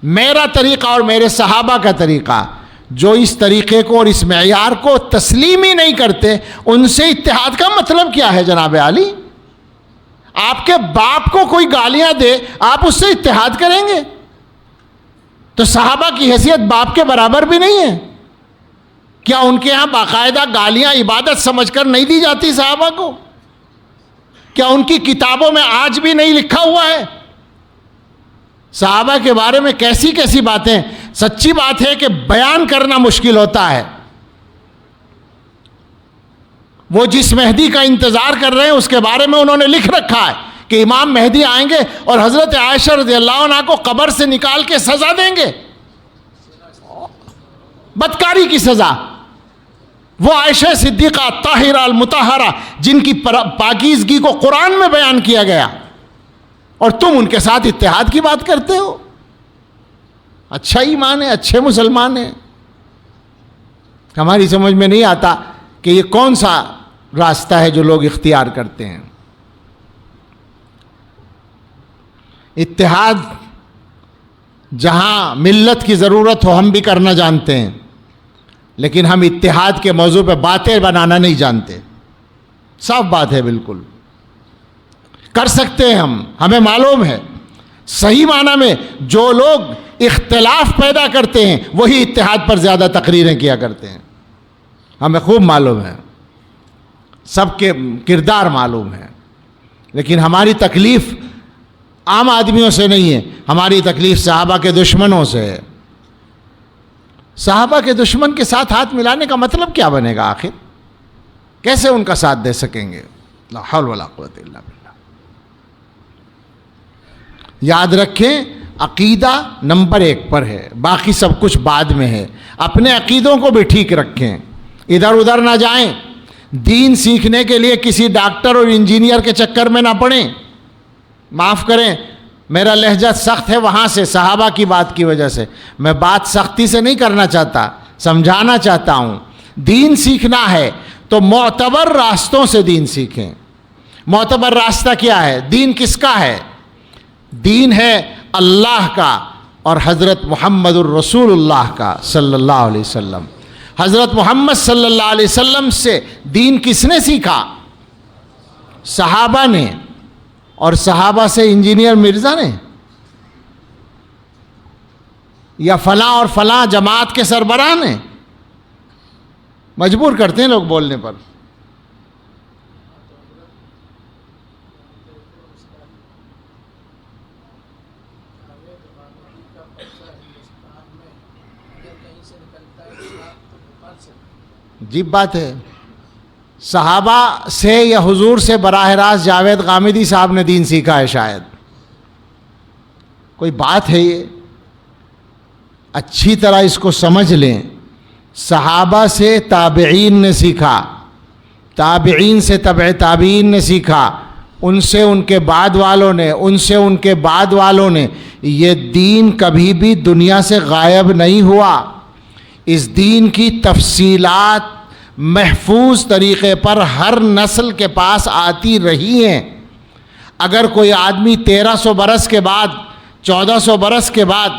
میرا طریقہ اور میرے صحابہ کا طریقہ, جو اس طریقے کو اور اس معیار کو تسلیم ہی نہیں کرتے, ان سے اتحاد کا مطلب کیا ہے جناب عالی؟ آپ کے باپ کو کوئی گالیاں دے, آپ اس سے اتحاد کریں گے؟ تو صحابہ کی حیثیت باپ کے برابر بھی نہیں ہے کیا؟ ان کے ہاں باقاعدہ گالیاں عبادت سمجھ کر نہیں دی جاتی صحابہ کو؟ کیا ان کی کتابوں میں آج بھی نہیں لکھا ہوا ہے صحابہ کے بارے میں کیسی کیسی باتیں؟ سچی بات ہے کہ بیان کرنا مشکل ہوتا ہے. وہ جس مہدی کا انتظار کر رہے ہیں اس کے بارے میں انہوں نے لکھ رکھا ہے کہ امام مہدی آئیں گے اور حضرت عائشہ رضی اللہ عنہا کو قبر سے نکال کے سزا دیں گے, بدکاری کی سزا. وہ عائشہ صدیقہ طاہرہ المطہرہ جن کی پاکیزگی کو قرآن میں بیان کیا گیا, اور تم ان کے ساتھ اتحاد کی بات کرتے ہو. اچھا ایمان ہے, اچھے مسلمان ہیں. ہماری سمجھ میں نہیں آتا کہ یہ کون سا راستہ ہے جو لوگ اختیار کرتے ہیں۔ اتحاد جہاں ملت کی ضرورت ہو ہم بھی کرنا جانتے ہیں، لیکن ہم اتحاد کے موضوع پہ باتیں بنانا نہیں جانتے۔ صاف بات ہے، بالکل کر سکتے ہیں ہمیں معلوم ہے صحیح معنی میں جو لوگ اختلاف پیدا کرتے ہیں وہی اتحاد پر زیادہ تقریریں کیا کرتے ہیں، ہمیں خوب معلوم ہے، سب کے کردار معلوم ہے، لیکن ہماری تکلیف عام آدمیوں سے نہیں ہے، ہماری تکلیف صحابہ کے دشمنوں سے ہے۔ صحابہ کے دشمن کے ساتھ ہاتھ ملانے کا مطلب کیا بنے گا آخر؟ کیسے ان کا ساتھ دے سکیں گے؟ لا حول ولا قوت الا باللہ۔ یاد رکھیں عقیدہ نمبر 1 پر ہے، باقی سب کچھ بعد میں ہے۔ اپنے عقیدوں کو بھی ٹھیک رکھیں، ادھر ادھر نہ جائیں، دین سیکھنے کے لیے کسی ڈاکٹر اور انجینئر کے چکر میں نہ پڑیں۔ معاف کریں میرا لہجہ سخت ہے وہاں سے، صحابہ کی بات کی وجہ سے میں بات سختی سے نہیں کرنا چاہتا، سمجھانا چاہتا ہوں۔ دین سیکھنا ہے تو معتبر راستوں سے دین سیکھیں۔ معتبر راستہ کیا ہے؟ دین کس کا ہے؟ دین ہے اللہ کا اور حضرت محمد الرسول اللہ کا صلی اللہ علیہ وسلم۔ حضرت محمد صلی اللہ علیہ وسلم سے دین کس نے سیکھا؟ صحابہ نے، اور صحابہ سے انجینئر مرزا نے یا فلاں اور فلاں جماعت کے سربراہ نے؟ مجبور کرتے ہیں لوگ بولنے پر۔ عجیب بات ہے، صحابہ سے یا حضور سے براہ راست جاوید غامدی صاحب نے دین سیکھا ہے؟ شاید کوئی بات ہے یہ؟ اچھی طرح اس کو سمجھ لیں، صحابہ سے تابعین نے سیکھا، تابعین سے تبع تابعین نے سیکھا، ان سے ان کے بعد والوں نے، ان سے ان کے بعد والوں نے۔ یہ دین کبھی بھی دنیا سے غائب نہیں ہوا، اس دین کی تفصیلات محفوظ طریقے پر ہر نسل کے پاس آتی رہی ہیں۔ اگر کوئی آدمی 1300 برس کے بعد، 1400 برس کے بعد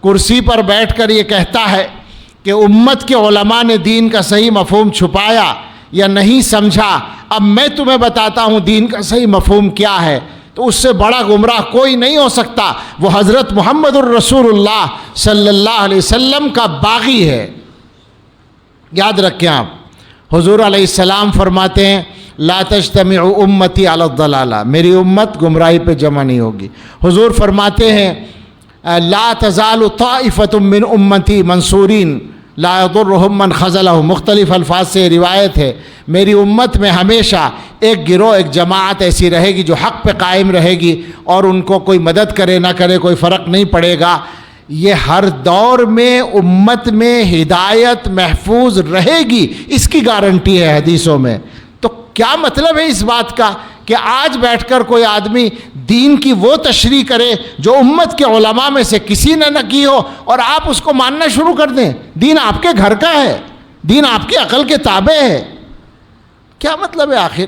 کرسی پر بیٹھ کر یہ کہتا ہے کہ امت کے علماء نے دین کا صحیح مفہوم چھپایا یا نہیں سمجھا، اب میں تمہیں بتاتا ہوں دین کا صحیح مفہوم کیا ہے، تو اس سے بڑا گمراہ کوئی نہیں ہو سکتا۔ وہ حضرت محمد الرسول اللہ صلی اللہ علیہ وسلم کا باغی ہے۔ یاد رکھیں آپ، حضور علیہ السلام فرماتے ہیں لا تجتمع امتی علی الضلالہ، میری امت گمراہی پہ جمع نہیں ہوگی۔ حضور فرماتے ہیں لا تزال طائفۃ من امتی منصورین لا یضرهم من خذلہ، مختلف الفاظ سے روایت ہے، میری امت میں ہمیشہ ایک گروہ، ایک جماعت ایسی رہے گی جو حق پہ قائم رہے گی اور ان کو کوئی مدد کرے نہ کرے کوئی فرق نہیں پڑے گا۔ یہ ہر دور میں امت میں ہدایت محفوظ رہے گی، اس کی گارنٹی ہے حدیثوں میں۔ تو کیا مطلب ہے اس بات کا کہ آج بیٹھ کر کوئی آدمی دین کی وہ تشریح کرے جو امت کے علماء میں سے کسی نے نہ کی ہو اور آپ اس کو ماننا شروع کر دیں؟ دین آپ کے گھر کا ہے، دین آپ کی عقل کے تابع ہے۔ کیا مطلب ہے آخر؟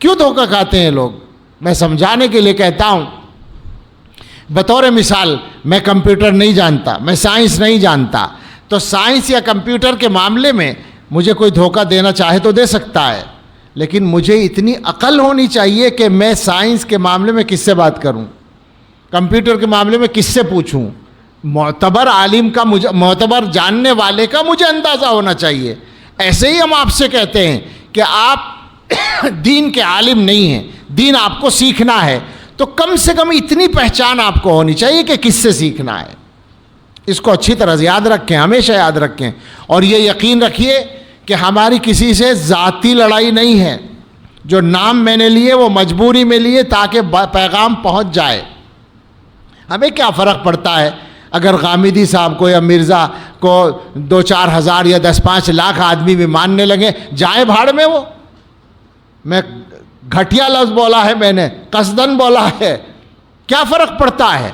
کیوں دھوکہ کھاتے ہیں لوگ؟ میں سمجھانے کے لیے کہتا ہوں۔ بطور مثال میں کمپیوٹر نہیں جانتا، میں سائنس نہیں جانتا، تو سائنس یا کمپیوٹر کے معاملے میں مجھے کوئی دھوکہ دینا چاہے تو دے سکتا ہے، لیکن مجھے اتنی عقل ہونی چاہیے کہ میں سائنس کے معاملے میں کس سے بات کروں، کمپیوٹر کے معاملے میں کس سے پوچھوں۔ معتبر عالم کا، معتبر جاننے والے کا مجھے اندازہ ہونا چاہیے۔ ایسے ہی ہم آپ سے کہتے ہیں کہ آپ دین کے عالم نہیں ہیں، دین آپ کو سیکھنا ہے، تو کم سے کم اتنی پہچان آپ کو ہونی چاہیے کہ کس سے سیکھنا ہے۔ اس کو اچھی طرح سے یاد رکھیں، ہمیشہ یاد رکھیں، اور یہ یقین رکھیے کہ ہماری کسی سے ذاتی لڑائی نہیں ہے۔ جو نام میں نے لیے وہ مجبوری میں لیے تاکہ پیغام پہنچ جائے۔ ہمیں کیا فرق پڑتا ہے اگر غامدی صاحب کو یا مرزا کو 2-4 ہزار یا 10-5 لاکھ آدمی بھی ماننے لگے، جائیں بھاڑ میں۔ وہ میں گھٹیا لفظ بولا ہے، میں نے قصدن بولا ہے، کیا فرق پڑتا ہے؟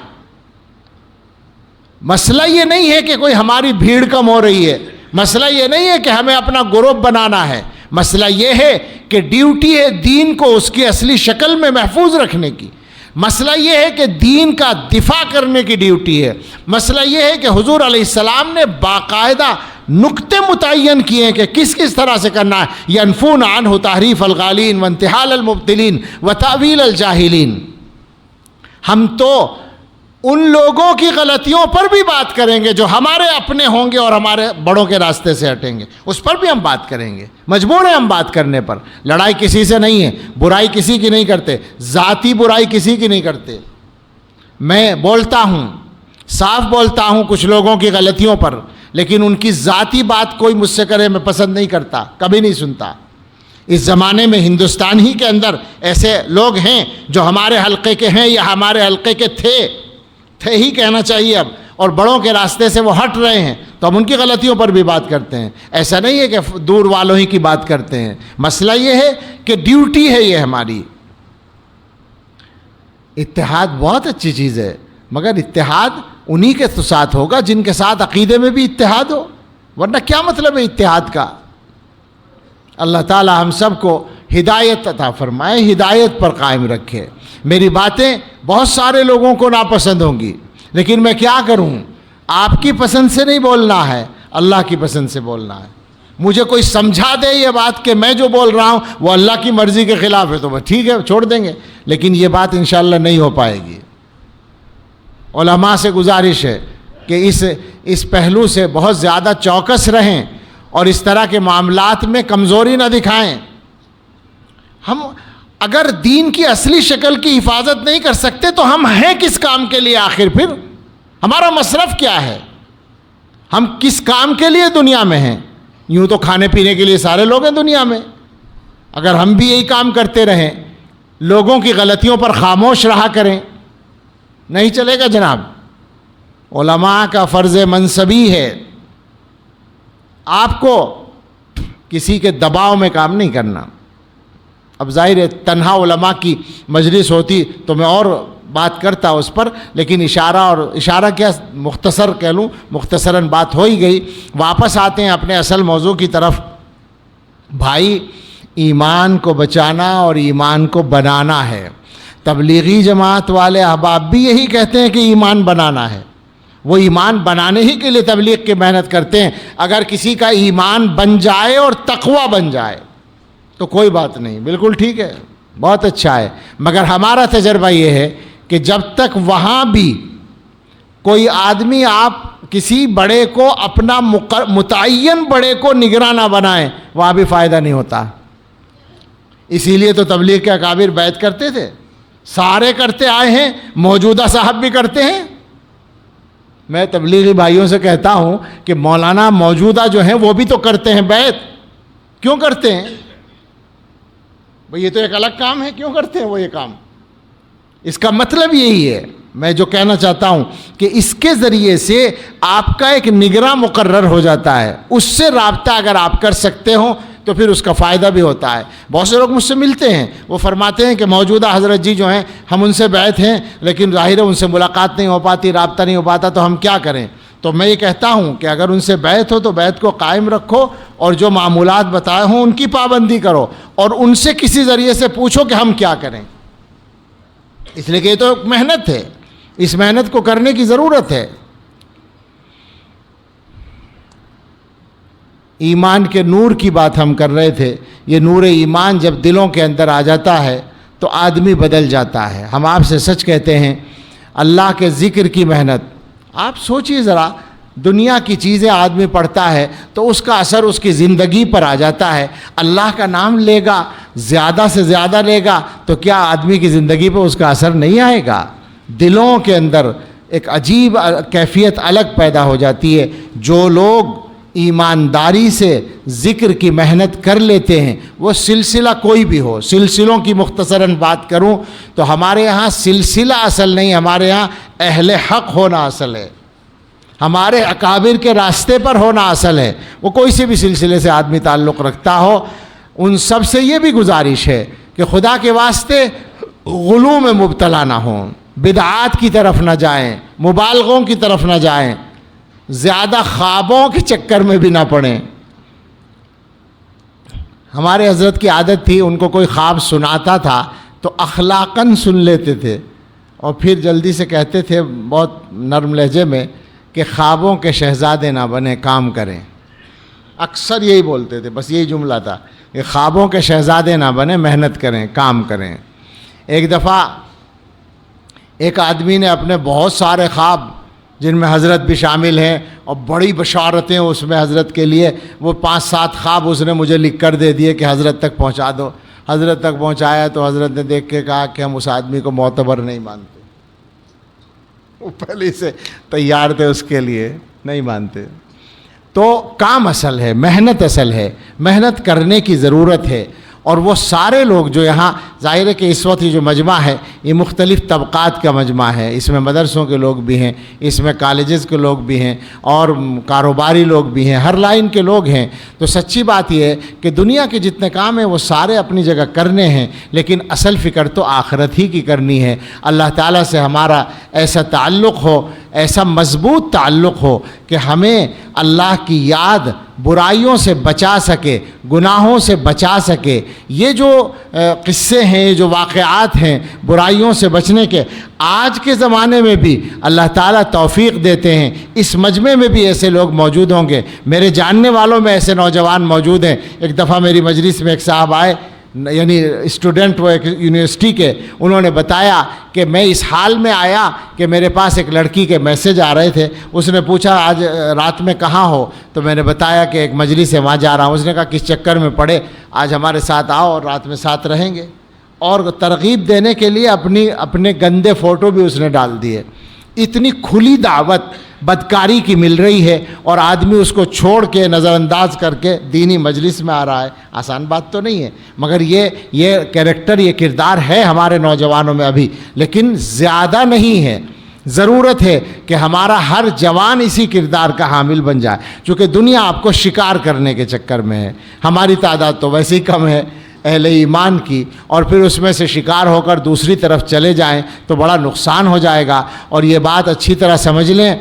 مسئلہ یہ نہیں ہے کہ کوئی ہماری بھیڑ کم ہو رہی ہے، مسئلہ یہ نہیں ہے کہ ہمیں اپنا گروپ بنانا ہے، مسئلہ یہ ہے کہ ڈیوٹی ہے دین کو اس کی اصلی شکل میں محفوظ رکھنے کی، مسئلہ یہ ہے کہ دین کا دفاع کرنے کی ڈیوٹی ہے، مسئلہ یہ ہے کہ حضور علیہ السلام نے باقاعدہ نقطے متعین کیے ہیں کہ کس کس طرح سے کرنا ہے، ینفون عنہ تحریف الغالین وانتحال المبتلین وتأویل الجاہلین۔ ہم تو ان لوگوں کی غلطیوں پر بھی بات کریں گے جو ہمارے اپنے ہوں گے اور ہمارے بڑوں کے راستے سے ہٹیں گے، اس پر بھی ہم بات کریں گے، مجبور ہیں ہم بات کرنے پر۔ لڑائی کسی سے نہیں ہے، برائی کسی کی نہیں کرتے، ذاتی برائی کسی کی نہیں کرتے۔ میں بولتا ہوں، صاف بولتا ہوں کچھ لوگوں کی غلطیوں پر، لیکن ان کی ذاتی بات کوئی مجھ سے کرے میں پسند نہیں کرتا، کبھی نہیں سنتا۔ اس زمانے میں ہندوستان ہی کے اندر ایسے لوگ ہیں جو ہمارے حلقے کے ہیں یا ہمارے حلقے کے تھے ہی کہنا چاہیے اب، اور بڑوں کے راستے سے وہ ہٹ رہے ہیں تو ہم ان کی غلطیوں پر بھی بات کرتے ہیں۔ ایسا نہیں ہے کہ دور والوں ہی کی بات کرتے ہیں، مسئلہ یہ ہے کہ ڈیوٹی ہے یہ ہماری۔ اتحاد بہت اچھی چیز ہے، مگر اتحاد انہی کے ساتھ ہوگا جن کے ساتھ عقیدے میں بھی اتحاد ہو، ورنہ کیا مطلب ہے اتحاد کا؟ اللہ تعالی ہم سب کو ہدایت عطا فرمائے، ہدایت پر قائم رکھے۔ میری باتیں بہت سارے لوگوں کو ناپسند ہوں گی، لیکن میں کیا کروں؟ آپ کی پسند سے نہیں بولنا ہے، اللہ کی پسند سے بولنا ہے۔ مجھے کوئی سمجھا دے یہ بات کہ میں جو بول رہا ہوں وہ اللہ کی مرضی کے خلاف ہے تو بس ٹھیک ہے چھوڑ دیں گے، لیکن یہ بات انشاءاللہ نہیں ہو پائے گی۔ علماء سے گزارش ہے کہ اس پہلو سے بہت زیادہ چوکس رہیں اور اس طرح کے معاملات میں کمزوری نہ دکھائیں۔ ہم اگر دین کی اصلی شکل کی حفاظت نہیں کر سکتے تو ہم ہیں کس کام کے لیے آخر؟ پھر ہمارا مصرف کیا ہے؟ ہم کس کام کے لیے دنیا میں ہیں؟ یوں تو کھانے پینے کے لیے سارے لوگ ہیں دنیا میں، اگر ہم بھی یہی کام کرتے رہیں، لوگوں کی غلطیوں پر خاموش رہا کریں، نہیں چلے گا جناب۔ علماء کا فرض منصبی ہے، آپ کو کسی کے دباؤ میں کام نہیں کرنا۔ اب ظاہر ہے تنہا علماء کی مجلس ہوتی تو میں اور بات کرتا اس پر، لیکن اشارہ کیا مختصر کہہ لوں، مختصراً بات ہو ہی گئی۔ واپس آتے ہیں اپنے اصل موضوع کی طرف۔ بھائی، ایمان کو بچانا اور ایمان کو بنانا ہے۔ تبلیغی جماعت والے احباب بھی یہی کہتے ہیں کہ ایمان بنانا ہے، وہ ایمان بنانے ہی کے لیے تبلیغ کی محنت کرتے ہیں۔ اگر کسی کا ایمان بن جائے اور تقوی بن جائے تو کوئی بات نہیں، بالکل ٹھیک ہے، بہت اچھا ہے، مگر ہمارا تجربہ یہ ہے کہ جب تک وہاں بھی کوئی آدمی آپ کسی بڑے کو اپنا متعین بڑے کو نگراں نہ بنائیں، وہاں بھی فائدہ نہیں ہوتا۔ اسی لیے تو تبلیغ کے اکابر بیعت کرتے تھے، سارے کرتے آئے ہیں، موجودہ صاحب بھی کرتے ہیں۔ میں تبلیغی بھائیوں سے کہتا ہوں کہ مولانا موجودہ جو ہیں وہ بھی تو کرتے ہیں بیعت، کیوں کرتے ہیں بھئی؟ یہ تو ایک الگ کام ہے، کیوں کرتے ہیں وہ یہ کام؟ اس کا مطلب یہی ہے، میں جو کہنا چاہتا ہوں کہ اس کے ذریعے سے آپ کا ایک نگراں مقرر ہو جاتا ہے، اس سے رابطہ اگر آپ کر سکتے ہوں تو پھر اس کا فائدہ بھی ہوتا ہے۔ بہت سے لوگ مجھ سے ملتے ہیں، وہ فرماتے ہیں کہ موجودہ حضرت جی جو ہیں ہم ان سے بیعت ہیں، لیکن ظاہر ہے ان سے ملاقات نہیں ہو پاتی، رابطہ نہیں ہو پاتا، تو ہم کیا کریں؟ تو میں یہ کہتا ہوں کہ اگر ان سے بیعت ہو تو بیعت کو قائم رکھو، اور جو معمولات بتائے ہوں ان کی پابندی کرو، اور ان سے کسی ذریعے سے پوچھو کہ ہم کیا کریں، اس لیے کہ یہ تو ایک محنت ہے، اس محنت کو کرنے کی ضرورت ہے۔ ایمان کے نور کی بات ہم کر رہے تھے۔ یہ نور ایمان جب دلوں کے اندر آ جاتا ہے تو آدمی بدل جاتا ہے۔ ہم آپ سے سچ کہتے ہیں، اللہ کے ذکر کی محنت، آپ سوچئے ذرا، دنیا کی چیزیں آدمی پڑھتا ہے تو اس کا اثر اس کی زندگی پر آ جاتا ہے۔ اللہ کا نام لے گا، زیادہ سے زیادہ لے گا، تو کیا آدمی کی زندگی پر اس کا اثر نہیں آئے گا؟ دلوں کے اندر ایک عجیب کیفیت الگ پیدا ہو جاتی ہے۔ جو لوگ ایمانداری سے ذکر کی محنت کر لیتے ہیں، وہ سلسلہ کوئی بھی ہو، سلسلوں کی مختصراً بات کروں تو ہمارے ہاں سلسلہ اصل نہیں، ہمارے ہاں اہل حق ہونا اصل ہے، ہمارے اکابر کے راستے پر ہونا اصل ہے۔ وہ کوئی سے بھی سلسلے سے آدمی تعلق رکھتا ہو، ان سب سے یہ بھی گزارش ہے کہ خدا کے واسطے غلو میں مبتلا نہ ہوں، بدعات کی طرف نہ جائیں، مبالغوں کی طرف نہ جائیں، زیادہ خوابوں کے چکر میں بھی نہ پڑیں۔ ہمارے حضرت کی عادت تھی، ان کو کوئی خواب سناتا تھا تو اخلاقاً سن لیتے تھے اور پھر جلدی سے کہتے تھے بہت نرم لہجے میں کہ خوابوں کے شہزادے نہ بنے، کام کریں. اکثر یہی بولتے تھے، بس یہی جملہ تھا کہ خوابوں کے شہزادے نہ بنے، محنت کریں، کام کریں. ایک دفعہ ایک آدمی نے اپنے بہت سارے خواب جن میں حضرت بھی شامل ہیں اور بڑی بشارتیں اس میں حضرت کے لیے، وہ 5-7 خواب اس نے مجھے لکھ کر دے دیے کہ حضرت تک پہنچا دو. حضرت تک پہنچایا تو حضرت نے دیکھ کے کہا کہ ہم اس آدمی کو معتبر نہیں مانتے. وہ پہلے سے تیار تھے اس کے لیے، نہیں مانتے. تو کام اصل ہے، محنت اصل ہے، محنت کرنے کی ضرورت ہے. اور وہ سارے لوگ جو یہاں، ظاہر ہے کہ اس وقت یہ جو مجمع ہے یہ مختلف طبقات کا مجمع ہے، اس میں مدرسوں کے لوگ بھی ہیں، اس میں کالجز کے لوگ بھی ہیں اور کاروباری لوگ بھی ہیں، ہر لائن کے لوگ ہیں. تو سچی بات یہ ہے کہ دنیا کے جتنے کام ہیں وہ سارے اپنی جگہ کرنے ہیں، لیکن اصل فکر تو آخرت ہی کی کرنی ہے. اللہ تعالیٰ سے ہمارا ایسا تعلق ہو، ایسا مضبوط تعلق ہو کہ ہمیں اللہ کی یاد برائیوں سے بچا سکے، گناہوں سے بچا سکے. یہ جو قصے ہیں، یہ جو واقعات ہیں برائیوں سے بچنے کے، آج کے زمانے میں بھی اللہ تعالیٰ توفیق دیتے ہیں. اس مجمع میں بھی ایسے لوگ موجود ہوں گے، میرے جاننے والوں میں ایسے نوجوان موجود ہیں. ایک دفعہ میری مجلس میں ایک صاحب آئے، یعنی اسٹوڈنٹ وہ ایک یونیورسٹی کے، انہوں نے بتایا کہ میں اس حال میں آیا کہ میرے پاس ایک لڑکی کے میسج آ رہے تھے. اس نے پوچھا آج رات میں کہاں ہو؟ تو میں نے بتایا کہ ایک مجلس ہے وہاں جا رہا ہوں. اس نے کہا کس چکر میں پڑے، آج ہمارے ساتھ آؤ اور رات میں ساتھ رہیں گے. اور ترغیب دینے کے لیے اپنے گندے فوٹو بھی اس نے ڈال دیے. اتنی کھلی دعوت بدکاری کی مل رہی ہے اور آدمی اس کو چھوڑ کے نظر انداز کر کے دینی مجلس میں آ رہا ہے. آسان بات تو نہیں ہے، مگر یہ کریکٹر، یہ کردار ہے ہمارے نوجوانوں میں ابھی، لیکن زیادہ نہیں ہے. ضرورت ہے کہ ہمارا ہر جوان اسی کردار کا حامل بن جائے، چونکہ دنیا آپ کو شکار کرنے کے چکر میں ہے. ہماری تعداد تو ویسے ہی کم ہے اہل ایمان کی، اور پھر اس میں سے شکار ہو کر دوسری طرف چلے جائیں تو بڑا نقصان ہو جائے گا. اور یہ بات اچھی طرح سمجھ لیں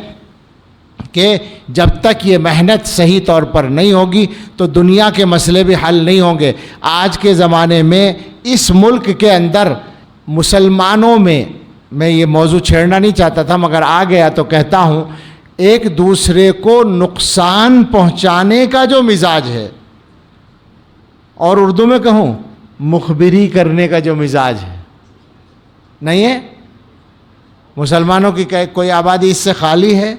کہ جب تک یہ محنت صحیح طور پر نہیں ہوگی تو دنیا کے مسئلے بھی حل نہیں ہوں گے. آج کے زمانے میں اس ملک کے اندر مسلمانوں میں یہ موضوع چھیڑنا نہیں چاہتا تھا مگر آ گیا تو کہتا ہوں، ایک دوسرے کو نقصان پہنچانے کا جو مزاج ہے، اور اردو میں کہوں مخبری کرنے کا جو مزاج ہے، نہیں ہے. مسلمانوں کی کوئی آبادی اس سے خالی ہے؟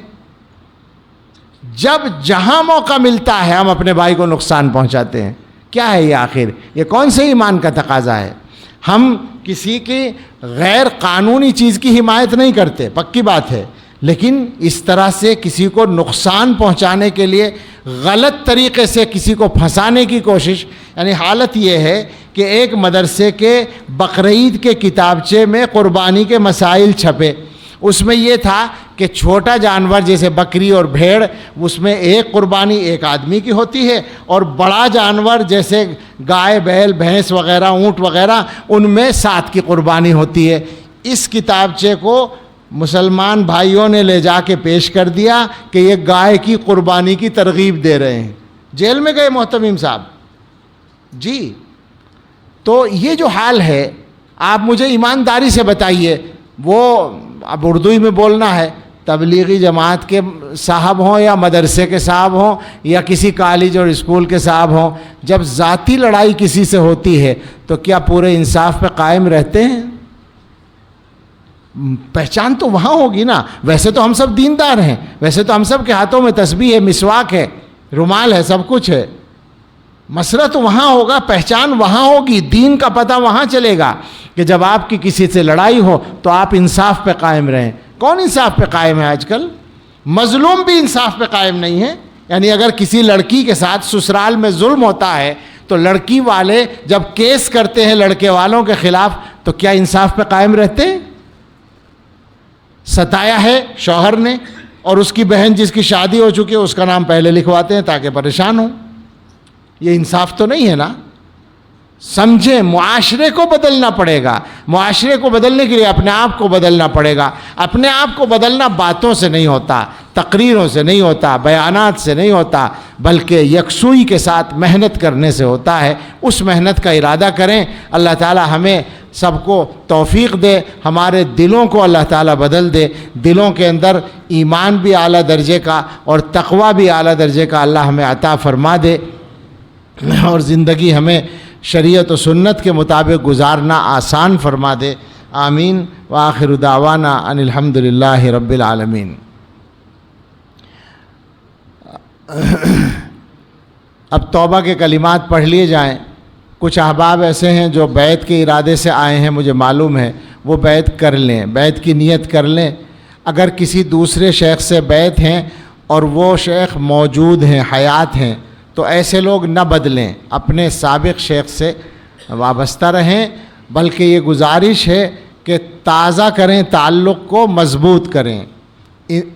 جب جہاں موقع ملتا ہے ہم اپنے بھائی کو نقصان پہنچاتے ہیں. کیا ہے یہ آخر؟ یہ کون سے ایمان کا تقاضا ہے؟ ہم کسی کی غیر قانونی چیز کی حمایت نہیں کرتے، پکی بات ہے، لیکن اس طرح سے کسی کو نقصان پہنچانے کے لیے غلط طریقے سے کسی کو پھنسانے کی کوشش، یعنی حالت یہ ہے کہ ایک مدرسے کے بقرعید کے کتابچے میں قربانی کے مسائل چھپے. اس میں یہ تھا کہ چھوٹا جانور جیسے بکری اور بھیڑ، اس میں ایک قربانی ایک آدمی کی ہوتی ہے، اور بڑا جانور جیسے گائے، بیل، بھینس وغیرہ، اونٹ وغیرہ، ان میں 7 کی قربانی ہوتی ہے. اس کتابچے کو مسلمان بھائیوں نے لے جا کے پیش کر دیا کہ یہ گائے کی قربانی کی ترغیب دے رہے ہیں. جیل میں گئے محتمم صاحب. جی تو یہ جو حال ہے، آپ مجھے ایمانداری سے بتائیے، وہ اب اردو ہی میں بولنا ہے، تبلیغی جماعت کے صاحب ہوں یا مدرسے کے صاحب ہوں یا کسی کالج اور اسکول کے صاحب ہوں، جب ذاتی لڑائی کسی سے ہوتی ہے تو کیا پورے انصاف پہ قائم رہتے ہیں؟ پہچان تو وہاں ہوگی نا. ویسے تو ہم سب دیندار ہیں، ویسے تو ہم سب کے ہاتھوں میں تسبیح ہے، مسواک ہے، رومال ہے، سب کچھ ہے. مسئلہ تو وہاں ہوگا، پہچان وہاں ہوگی، دین کا پتہ وہاں چلے گا کہ جب آپ کی کسی سے لڑائی ہو تو آپ انصاف پہ قائم رہیں. کون انصاف پہ قائم ہے آج کل؟ مظلوم بھی انصاف پہ قائم نہیں ہے. یعنی اگر کسی لڑکی کے ساتھ سسرال میں ظلم ہوتا ہے تو لڑکی والے جب کیس کرتے ہیں لڑکے والوں کے خلاف تو کیا انصاف پہ قائم رہتے ہیں؟ ستایا ہے شوہر نے اور اس کی بہن جس کی شادی ہو چکی ہے اس کا نام پہلے لکھواتے ہیں تاکہ پریشان ہوں. یہ انصاف تو نہیں ہے نا. سمجھیں، معاشرے کو بدلنا پڑے گا. معاشرے کو بدلنے کے لیے اپنے آپ کو بدلنا پڑے گا. اپنے آپ کو بدلنا باتوں سے نہیں ہوتا، تقریروں سے نہیں ہوتا، بیانات سے نہیں ہوتا، بلکہ یکسوئی کے ساتھ محنت کرنے سے ہوتا ہے۔ اس محنت کا ارادہ کریں۔ اللہ تعالی ہمیں سب کو توفیق دے، ہمارے دلوں کو اللہ تعالیٰ بدل دے، دلوں کے اندر ایمان بھی اعلیٰ درجے کا اور تقوی بھی اعلیٰ درجے کا اللہ ہمیں عطا فرما دے، اور زندگی ہمیں شریعت و سنت کے مطابق گزارنا آسان فرما دے۔ آمین۔ وآخر دعوانا ان الحمد للہ رب العالمین۔ اب توبہ کے کلمات پڑھ لیے جائیں۔ کچھ احباب ایسے ہیں جو بیعت کے ارادے سے آئے ہیں، مجھے معلوم ہے، وہ بیعت کر لیں، بیعت کی نیت کر لیں۔ اگر کسی دوسرے شیخ سے بیعت ہیں اور وہ شیخ موجود ہیں، حیات ہیں، تو ایسے لوگ نہ بدلیں، اپنے سابق شیخ سے وابستہ رہیں، بلکہ یہ گزارش ہے کہ تازہ کریں، تعلق کو مضبوط کریں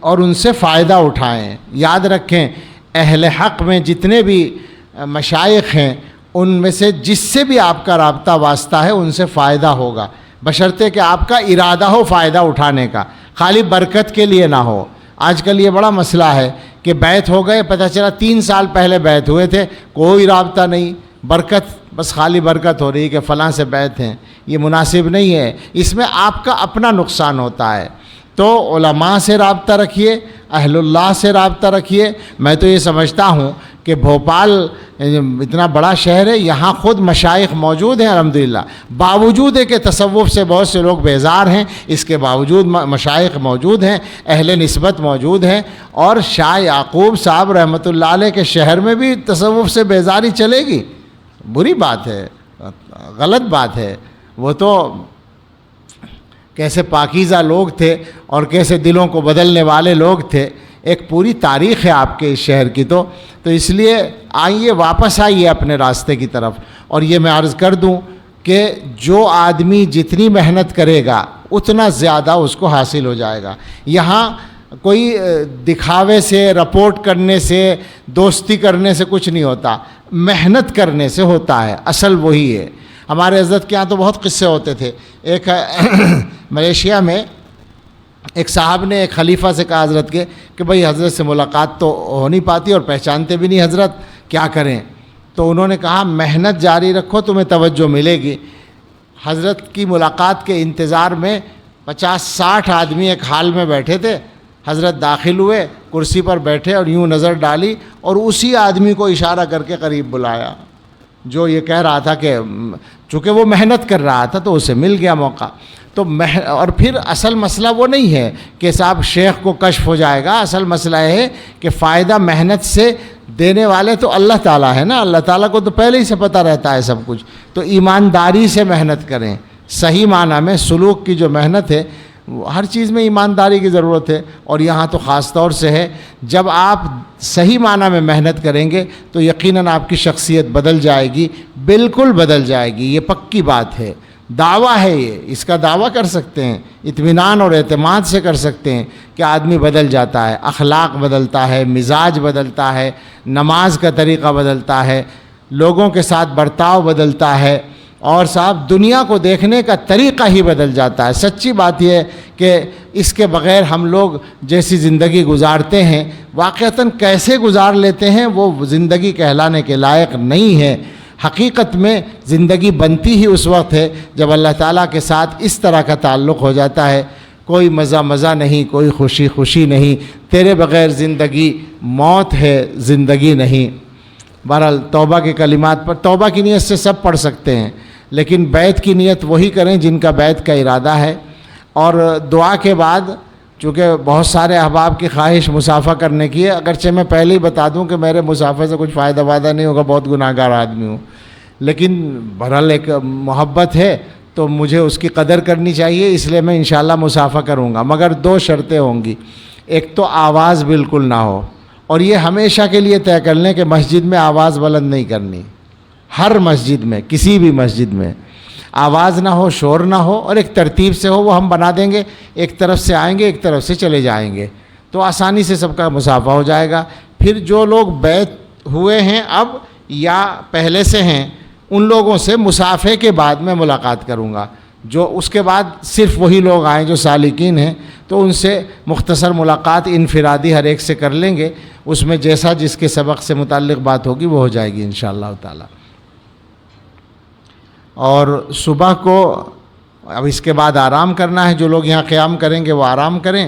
اور ان سے فائدہ اٹھائیں۔ یاد رکھیں، اہل حق میں جتنے بھی مشائخ ہیں، ان میں سے جس سے بھی آپ کا رابطہ واسطہ ہے ان سے فائدہ ہوگا، بشرطے کہ آپ کا ارادہ ہو فائدہ اٹھانے کا، خالی برکت کے لیے نہ ہو۔ آج کل یہ بڑا مسئلہ ہے کہ بیعت ہو گئے، پتہ چلا 3 سال پہلے بیعت ہوئے تھے، کوئی رابطہ نہیں، برکت بس خالی برکت ہو رہی کہ فلاں سے بیعت ہیں۔ یہ مناسب نہیں ہے، اس میں آپ کا اپنا نقصان ہوتا ہے۔ تو علماء سے رابطہ رکھیے، اہل اللہ سے رابطہ رکھیے۔ میں تو یہ سمجھتا ہوں کہ بھوپال اتنا بڑا شہر ہے، یہاں خود مشائخ موجود ہیں الحمدللہ، باوجود ہے کہ تصوف سے بہت سے لوگ بیزار ہیں، اس کے باوجود مشائخ موجود ہیں، اہل نسبت موجود ہیں۔ اور شاہ یعقوب صاحب رحمۃ اللہ علیہ کے شہر میں بھی تصوف سے بیزاری چلے گی؟ بری بات ہے، غلط بات ہے۔ وہ تو کیسے پاکیزہ لوگ تھے اور کیسے دلوں کو بدلنے والے لوگ تھے، ایک پوری تاریخ ہے آپ کے اس شہر کی۔ تو اس لیے آئیے، واپس آئیے اپنے راستے کی طرف۔ اور یہ میں عرض کر دوں کہ جو آدمی جتنی محنت کرے گا اتنا زیادہ اس کو حاصل ہو جائے گا۔ یہاں کوئی دکھاوے سے، رپورٹ کرنے سے، دوستی کرنے سے کچھ نہیں ہوتا، محنت کرنے سے ہوتا ہے، اصل وہی ہے۔ ہمارے حضرت کے یہاں تو بہت قصے ہوتے تھے۔ ایک ملیشیا میں ایک صاحب نے ایک خلیفہ سے کہا حضرت کے کہ بھئی حضرت سے ملاقات تو ہو نہیں پاتی اور پہچانتے بھی نہیں حضرت، کیا کریں؟ تو انہوں نے کہا محنت جاری رکھو، تمہیں توجہ ملے گی۔ حضرت کی ملاقات کے انتظار میں 50-60 آدمی ایک حال میں بیٹھے تھے۔ حضرت داخل ہوئے، کرسی پر بیٹھے اور یوں نظر ڈالی اور اسی آدمی کو اشارہ کر کے قریب بلایا جو یہ کہہ رہا تھا کہ چونکہ وہ محنت کر رہا تھا تو اسے مل گیا موقع۔ تو اور پھر اصل مسئلہ وہ نہیں ہے کہ صاحب شیخ کو کشف ہو جائے گا، اصل مسئلہ یہ ہے کہ فائدہ محنت سے دینے والے تو اللہ تعالیٰ ہے نا، اللہ تعالیٰ کو تو پہلے ہی سے پتہ رہتا ہے سب کچھ۔ تو ایمانداری سے محنت کریں، صحیح معنی میں سلوک کی جو محنت ہے، ہر چیز میں ایمانداری کی ضرورت ہے، اور یہاں تو خاص طور سے ہے۔ جب آپ صحیح معنی میں محنت کریں گے تو یقیناً آپ کی شخصیت بدل جائے گی، بالکل بدل جائے گی، یہ پکی بات ہے، دعویٰ ہے یہ، اس کا دعویٰ کر سکتے ہیں، اطمینان اور اعتماد سے کر سکتے ہیں کہ آدمی بدل جاتا ہے، اخلاق بدلتا ہے، مزاج بدلتا ہے، نماز کا طریقہ بدلتا ہے، لوگوں کے ساتھ برتاؤ بدلتا ہے، اور صاحب دنیا کو دیکھنے کا طریقہ ہی بدل جاتا ہے۔ سچی بات یہ ہے کہ اس کے بغیر ہم لوگ جیسی زندگی گزارتے ہیں، واقعتاً کیسے گزار لیتے ہیں، وہ زندگی کہلانے کے لائق نہیں ہے۔ حقیقت میں زندگی بنتی ہی اس وقت ہے جب اللہ تعالیٰ کے ساتھ اس طرح کا تعلق ہو جاتا ہے، کوئی مزہ نہیں، کوئی خوشی نہیں، تیرے بغیر زندگی موت ہے، زندگی نہیں۔ بہرحال توبہ کے کلمات پر توبہ کی نیت سے سب پڑھ سکتے ہیں، لیکن بیعت کی نیت وہی کریں جن کا بیعت کا ارادہ ہے۔ اور دعا کے بعد چونکہ بہت سارے احباب کی خواہش مسافہ کرنے کی ہے، اگرچہ میں پہلے ہی بتا دوں کہ میرے مسافہ سے کچھ فائدہ نہیں ہوگا، بہت گناہ گار آدمی ہوں، لیکن بہرحال ایک محبت ہے تو مجھے اس کی قدر کرنی چاہیے، اس لیے میں انشاءاللہ مسافہ کروں گا، مگر 2 شرطیں ہوں گی۔ ایک تو آواز بالکل نہ ہو، اور یہ ہمیشہ کے لیے طے کر لیں کہ مسجد میں آواز بلند نہیں کرنی، ہر مسجد میں، کسی بھی مسجد میں آواز نہ ہو، شور نہ ہو، اور ایک ترتیب سے ہو، وہ ہم بنا دیں گے، ایک طرف سے آئیں گے، ایک طرف سے چلے جائیں گے، تو آسانی سے سب کا مسافہ ہو جائے گا۔ پھر جو لوگ بیعت ہوئے ہیں اب یا پہلے سے ہیں، ان لوگوں سے مسافے کے بعد میں ملاقات کروں گا، جو اس کے بعد صرف وہی لوگ آئیں جو سالکین ہیں، تو ان سے مختصر ملاقات انفرادی ہر ایک سے کر لیں گے، اس میں جیسا جس کے سبق سے متعلق بات ہوگی وہ ہو جائے گی انشاءاللہ تعالی۔ اور صبح کو اب اس کے بعد آرام کرنا ہے، جو لوگ یہاں قیام کریں گے وہ آرام کریں۔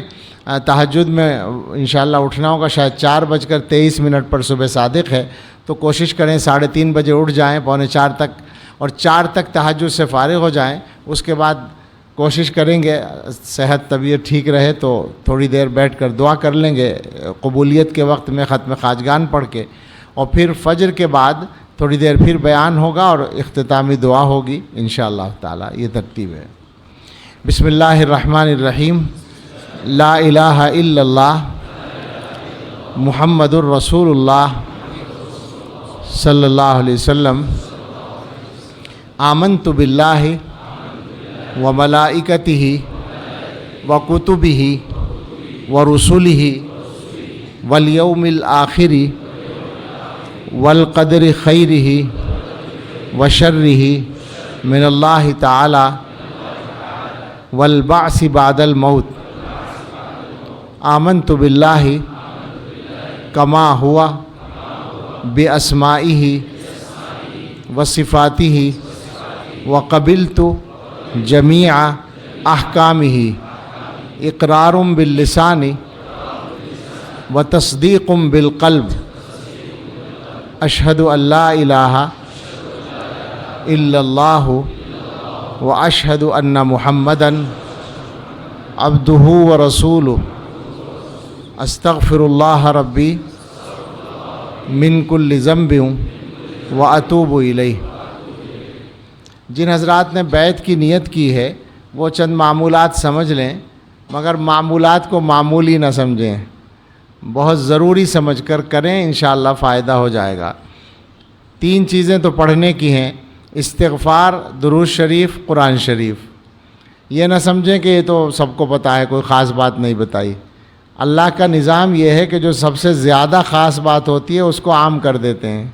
تہجد میں انشاءاللہ اٹھنا ہوگا، شاید 4:23 پر صبح صادق ہے، تو کوشش کریں 3:30 بجے اٹھ جائیں، 3:45 تک، اور 4 تک تہجد سے فارغ ہو جائیں۔ اس کے بعد کوشش کریں گے صحت طبیعت ٹھیک رہے تو تھوڑی دیر بیٹھ کر دعا کر لیں گے قبولیت کے وقت میں ختم خواجگان پڑھ کے، اور پھر فجر کے بعد تھوڑی دیر پھر بیان ہوگا اور اختتامی دعا ہوگی انشاءاللہ تعالی۔ یہ ترتیب ہے۔ بسم اللہ الرحمن الرحیم۔ لا الہ الا اللہ محمد الرسول اللہ صلی اللہ علیہ وسلم۔ آمنت باللہ وملائکتہ وکتبہ ورسلہ والیوم الآخر والقدر خیرہ وشرہ من اللہ تعالی والبعث بعد الموت۔ آمنت باللہ کما ہوا باسمائہ وصفاتہ وقبلت جمیع احکامہ اقرار باللسان وتصدیق بالقلب۔ اشہد ان لا الہ الا اللہ واشہد ان محمدا عبدہ ورسولہ۔ استغفر اللہ ربی من کل ذنب واتوب الیہ۔ جن حضرات نے بیعت کی نیت کی ہے وہ چند معمولات سمجھ لیں، مگر معمولات کو معمولی نہ سمجھیں، بہت ضروری سمجھ کر کریں، انشاءاللہ فائدہ ہو جائے گا۔ 3 چیزیں تو پڑھنے کی ہیں: استغفار، درود شریف، قرآن شریف۔ یہ نہ سمجھیں کہ یہ تو سب کو پتہ ہے، کوئی خاص بات نہیں بتائی۔ اللہ کا نظام یہ ہے کہ جو سب سے زیادہ خاص بات ہوتی ہے اس کو عام کر دیتے ہیں،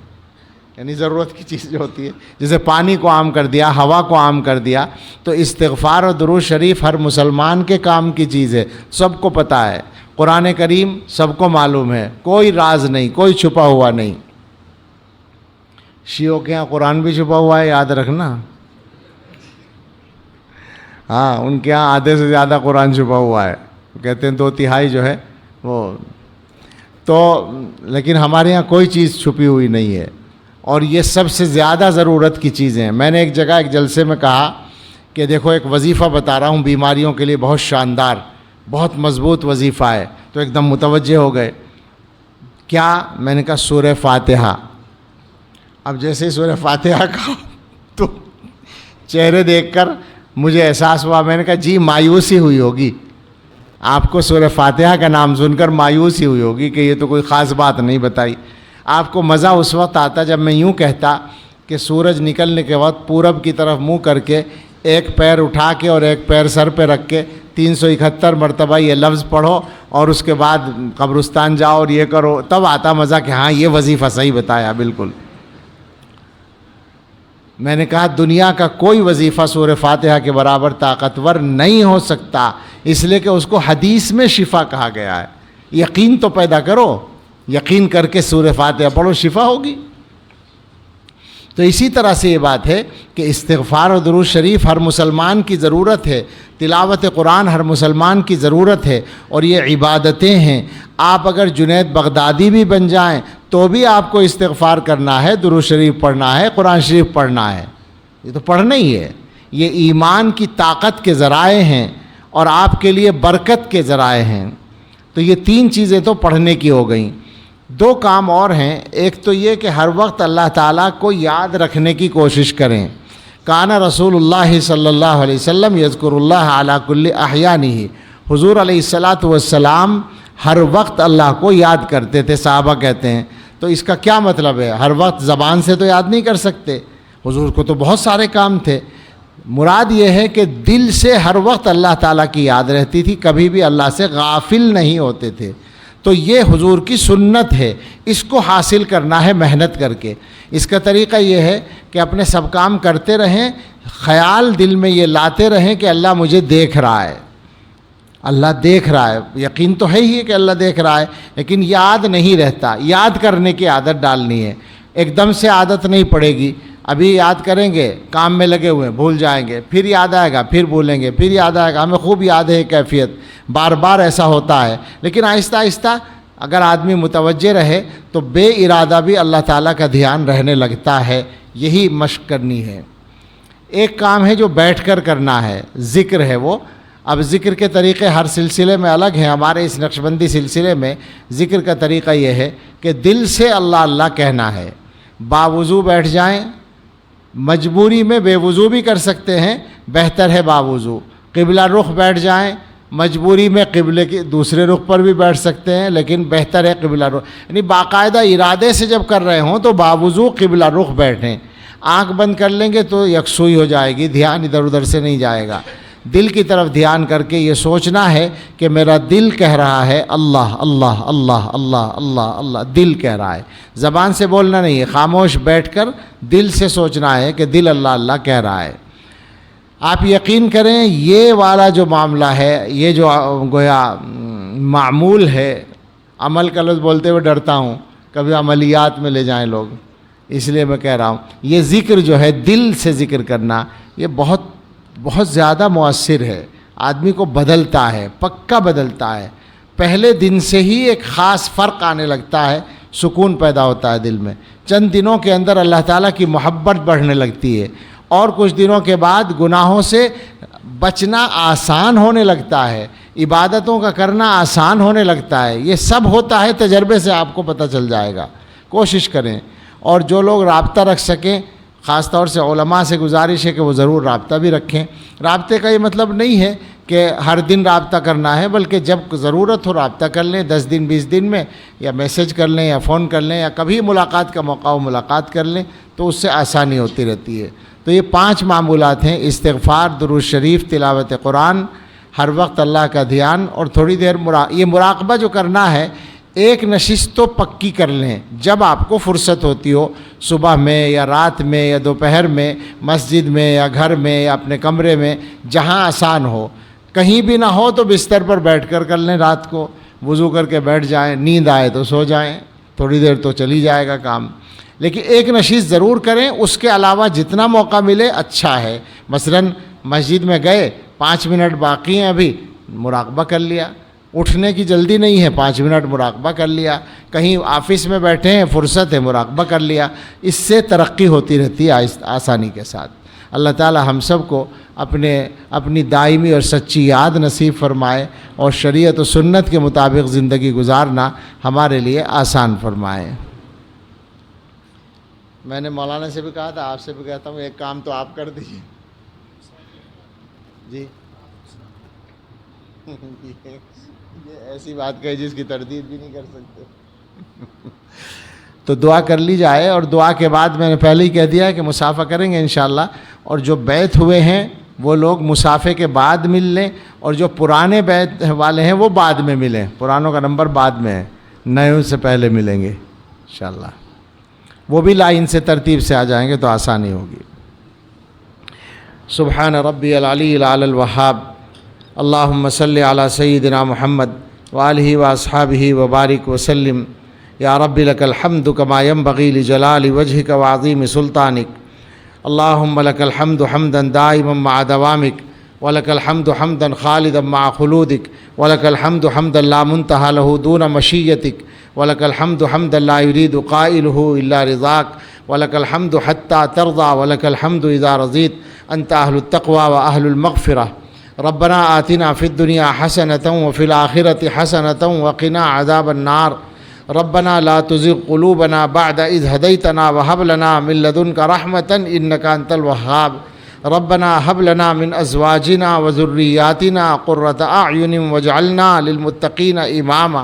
یعنی ضرورت کی چیز جو ہوتی ہے، جیسے پانی کو عام کر دیا، ہوا کو عام کر دیا، تو استغفار اور درود شریف ہر مسلمان کے کام کی چیز ہے، سب کو پتہ ہے۔ قرآن کریم سب کو معلوم ہے، کوئی راز نہیں، کوئی چھپا ہوا نہیں۔ شیعوں کے یہاں قرآن بھی چھپا ہوا ہے، یاد رکھنا۔ ہاں، ان کے یہاں آدھے سے زیادہ قرآن چھپا ہوا ہے، کہتے ہیں 2/3 جو ہے وہ تو، لیکن ہمارے یہاں کوئی چیز چھپی ہوئی نہیں ہے، اور یہ سب سے زیادہ ضرورت کی چیزیں ہیں۔ میں نے ایک جگہ ایک جلسے میں کہا کہ دیکھو ایک وظیفہ بتا رہا ہوں بیماریوں کے لیے، بہت شاندار، بہت مضبوط وظیفہ ہے، تو ایک دم متوجہ ہو گئے۔ کیا؟ میں نے کہا سورہ فاتحہ۔ اب جیسے ہی سورہ فاتحہ کہا تو چہرے دیکھ کر مجھے احساس ہوا، میں نے کہا جی مایوسی ہوئی ہوگی، آپ کو سورہ فاتحہ کا نام سن کر مایوسی ہوئی ہوگی کہ یہ تو کوئی خاص بات نہیں بتائی۔ آپ کو مزہ اس وقت آتا جب میں یوں کہتا کہ سورج نکلنے کے وقت پورب کی طرف منہ کر کے ایک پیر اٹھا کے اور ایک پیر سر پہ رکھ کے 371 مرتبہ یہ لفظ پڑھو، اور اس کے بعد قبرستان جاؤ اور یہ کرو، تب آتا مزہ کہ ہاں یہ وظیفہ صحیح بتایا بالکل۔ میں نے کہا دنیا کا کوئی وظیفہ سورہ فاتحہ کے برابر طاقتور نہیں ہو سکتا، اس لیے کہ اس کو حدیث میں شفا کہا گیا ہے۔ یقین تو پیدا کرو، یقین کر کے سورہ فاتحہ پڑھو، شفا ہوگی۔ تو اسی طرح سے یہ بات ہے کہ استغفار و درود شریف ہر مسلمان کی ضرورت ہے، تلاوت قرآن ہر مسلمان کی ضرورت ہے، اور یہ عبادتیں ہیں۔ آپ اگر جنید بغدادی بھی بن جائیں تو بھی آپ کو استغفار کرنا ہے، درود شریف پڑھنا ہے، قرآن شریف پڑھنا ہے، یہ تو پڑھنا ہی ہے۔ یہ ایمان کی طاقت کے ذرائع ہیں اور آپ کے لیے برکت کے ذرائع ہیں۔ تو یہ 3 چیزیں تو پڑھنے کی ہو گئیں۔ 2 کام اور ہیں، ایک تو یہ کہ ہر وقت اللہ تعالیٰ کو یاد رکھنے کی کوشش کریں۔ کانا رسول اللہ صلی اللہ علیہ وسلم یذکر اللہ علی کل احیانہ، حضور علیہ الصلاۃ والسلام ہر وقت اللہ کو یاد کرتے تھے، صحابہ کہتے ہیں۔ تو اس کا کیا مطلب ہے؟ ہر وقت زبان سے تو یاد نہیں کر سکتے، حضور کو تو بہت سارے کام تھے۔ مراد یہ ہے کہ دل سے ہر وقت اللہ تعالیٰ کی یاد رہتی تھی، کبھی بھی اللہ سے غافل نہیں ہوتے تھے۔ تو یہ حضور کی سنت ہے، اس کو حاصل کرنا ہے محنت کر کے۔ اس کا طریقہ یہ ہے کہ اپنے سب کام کرتے رہیں، خیال دل میں یہ لاتے رہیں کہ اللہ مجھے دیکھ رہا ہے، اللہ دیکھ رہا ہے۔ یقین تو ہے ہی کہ اللہ دیکھ رہا ہے، لیکن یاد نہیں رہتا، یاد کرنے کی عادت ڈالنی ہے۔ ایک دم سے عادت نہیں پڑے گی، ابھی یاد کریں گے، کام میں لگے ہوئے بھول جائیں گے، پھر یاد آئے گا، پھر بھولیں گے، پھر یاد آئے گا۔ ہمیں خوب یاد ہے کیفیت، بار بار ایسا ہوتا ہے، لیکن آہستہ آہستہ اگر آدمی متوجہ رہے تو بے ارادہ بھی اللہ تعالیٰ کا دھیان رہنے لگتا ہے۔ یہی مشق کرنی ہے۔ ایک کام ہے جو بیٹھ کر کرنا ہے، ذکر ہے وہ۔ اب ذکر کے طریقے ہر سلسلے میں الگ ہیں۔ ہمارے اس نقشبندی سلسلے میں ذکر کا طریقہ یہ ہے کہ دل سے اللہ اللہ کہنا ہے۔ باوضو بیٹھ جائیں، مجبوری میں بے وضو بھی کر سکتے ہیں، بہتر ہے باوضو۔ قبلہ رخ بیٹھ جائیں، مجبوری میں قبلے کے دوسرے رخ پر بھی بیٹھ سکتے ہیں، لیکن بہتر ہے قبلہ رخ، یعنی باقاعدہ ارادے سے جب کر رہے ہوں تو باوضو قبلہ رخ بیٹھیں۔ آنکھ بند کر لیں گے تو یکسوئی ہو جائے گی، دھیان ادھر ادھر سے نہیں جائے گا۔ دل کی طرف دھیان کر کے یہ سوچنا ہے کہ میرا دل کہہ رہا ہے اللہ اللہ اللہ اللہ اللہ اللہ، دل کہہ رہا ہے، زبان سے بولنا نہیں ہے، خاموش بیٹھ کر دل سے سوچنا ہے کہ دل اللہ اللہ کہہ رہا ہے۔ آپ یقین کریں یہ والا جو معاملہ ہے، یہ جو گویا معمول ہے، عمل کا لفظ بولتے ہوئے ڈرتا ہوں کبھی عملیات میں لے جائیں لوگ، اس لیے میں کہہ رہا ہوں یہ ذکر جو ہے دل سے ذکر کرنا، یہ بہت بہت زیادہ مؤثر ہے، آدمی کو بدلتا ہے، پکا بدلتا ہے۔ پہلے دن سے ہی ایک خاص فرق آنے لگتا ہے، سکون پیدا ہوتا ہے دل میں، چند دنوں کے اندر اللہ تعالیٰ کی محبت بڑھنے لگتی ہے، اور کچھ دنوں کے بعد گناہوں سے بچنا آسان ہونے لگتا ہے، عبادتوں کا کرنا آسان ہونے لگتا ہے۔ یہ سب ہوتا ہے تجربے سے، آپ کو پتہ چل جائے گا، کوشش کریں۔ اور جو لوگ رابطہ رکھ سکیں، خاص طور سے علماء سے گزارش ہے کہ وہ ضرور رابطہ بھی رکھیں۔ رابطے کا یہ مطلب نہیں ہے کہ ہر دن رابطہ کرنا ہے، بلکہ جب ضرورت ہو رابطہ کر لیں، 10 دن 20 دن میں، یا میسج کر لیں یا فون کر لیں، یا کبھی ملاقات کا موقع ہو ملاقات کر لیں، تو اس سے آسانی ہوتی رہتی ہے۔ تو یہ 5 معمولات ہیں: استغفار، درود شریف، تلاوت قرآن، ہر وقت اللہ کا دھیان، اور تھوڑی دیر یہ مراقبہ جو کرنا ہے، ایک نشست تو پکی کر لیں جب آپ کو فرصت ہوتی ہو، صبح میں یا رات میں یا دوپہر میں، مسجد میں یا گھر میں یا اپنے کمرے میں، جہاں آسان ہو۔ کہیں بھی نہ ہو تو بستر پر بیٹھ کر لیں، رات کو وضو کر کے بیٹھ جائیں، نیند آئے تو سو جائیں، تھوڑی دیر تو چلی جائے گا کام، لیکن ایک نشست ضرور کریں۔ اس کے علاوہ جتنا موقع ملے اچھا ہے۔ مثلاً مسجد میں گئے، 5 منٹ باقی ہیں ابھی، مراقبہ کر لیا، اٹھنے کی جلدی نہیں ہے، 5 منٹ مراقبہ کر لیا۔ کہیں آفس میں بیٹھے ہیں، فرصت ہے، مراقبہ کر لیا۔ اس سے ترقی ہوتی رہتی ہے آسانی کے ساتھ۔ اللہ تعالی ہم سب کو اپنی دائمی اور سچی یاد نصیب فرمائے، اور شریعت و سنت کے مطابق زندگی گزارنا ہمارے لیے آسان فرمائے۔ میں نے مولانا سے بھی کہا تھا، آپ سے بھی کہتا ہوں، ایک کام تو آپ کر دیجیے جی۔ یہ ایسی بات کہی جس کی تردید بھی نہیں کر سکتے۔ تو دعا کر لی جائے، اور دعا کے بعد میں نے پہلے ہی کہہ دیا ہے کہ مسافہ کریں گے انشاءاللہ، اور جو بیعت ہوئے ہیں وہ لوگ مسافے کے بعد مل لیں، اور جو پرانے بیعت والے ہیں وہ بعد میں ملیں، پرانوں کا نمبر بعد میں ہے، نئے سے پہلے ملیں گے انشاءاللہ۔ وہ بھی لائن سے ترتیب سے آ جائیں گے تو آسانی ہوگی۔ سبحان ربی العلی الاعلی الوہاب، اللہم صلی علی سیدنا محمد وآلہ واصحابہ وبارک وسلم۔ یا رب لک الحمد کما ینبغی لجلال وجہک وعظیم سلطانک، اللہم لک الحمد حمدا دائما مع دوامک، ولک الحمد حمدا خالدا مع خلودک، ولک الحمد حمدا لا منتہى له دون مشیتک، ولک الحمد حمدا لا يريد قائلہ الا رضاک، ولک الحمد حتى ترضى، ولک الحمد اذا رضیت، انت اہل التقوى واہل المغفرہ۔ ربنا آتنا فی الدنیا حسنۃ وفی الآخرۃ حسنۃ وقنا عذاب النار۔ ربنا لا تزغ قلوبنا بعد اذ ہدیتنا وہب لنا من لدنک رحمۃ انک انت الوہاب۔ ربنا هب لنا من ازواجنا وذریاتنا قرۃ اعین واجعلنا للمتقین اماما۔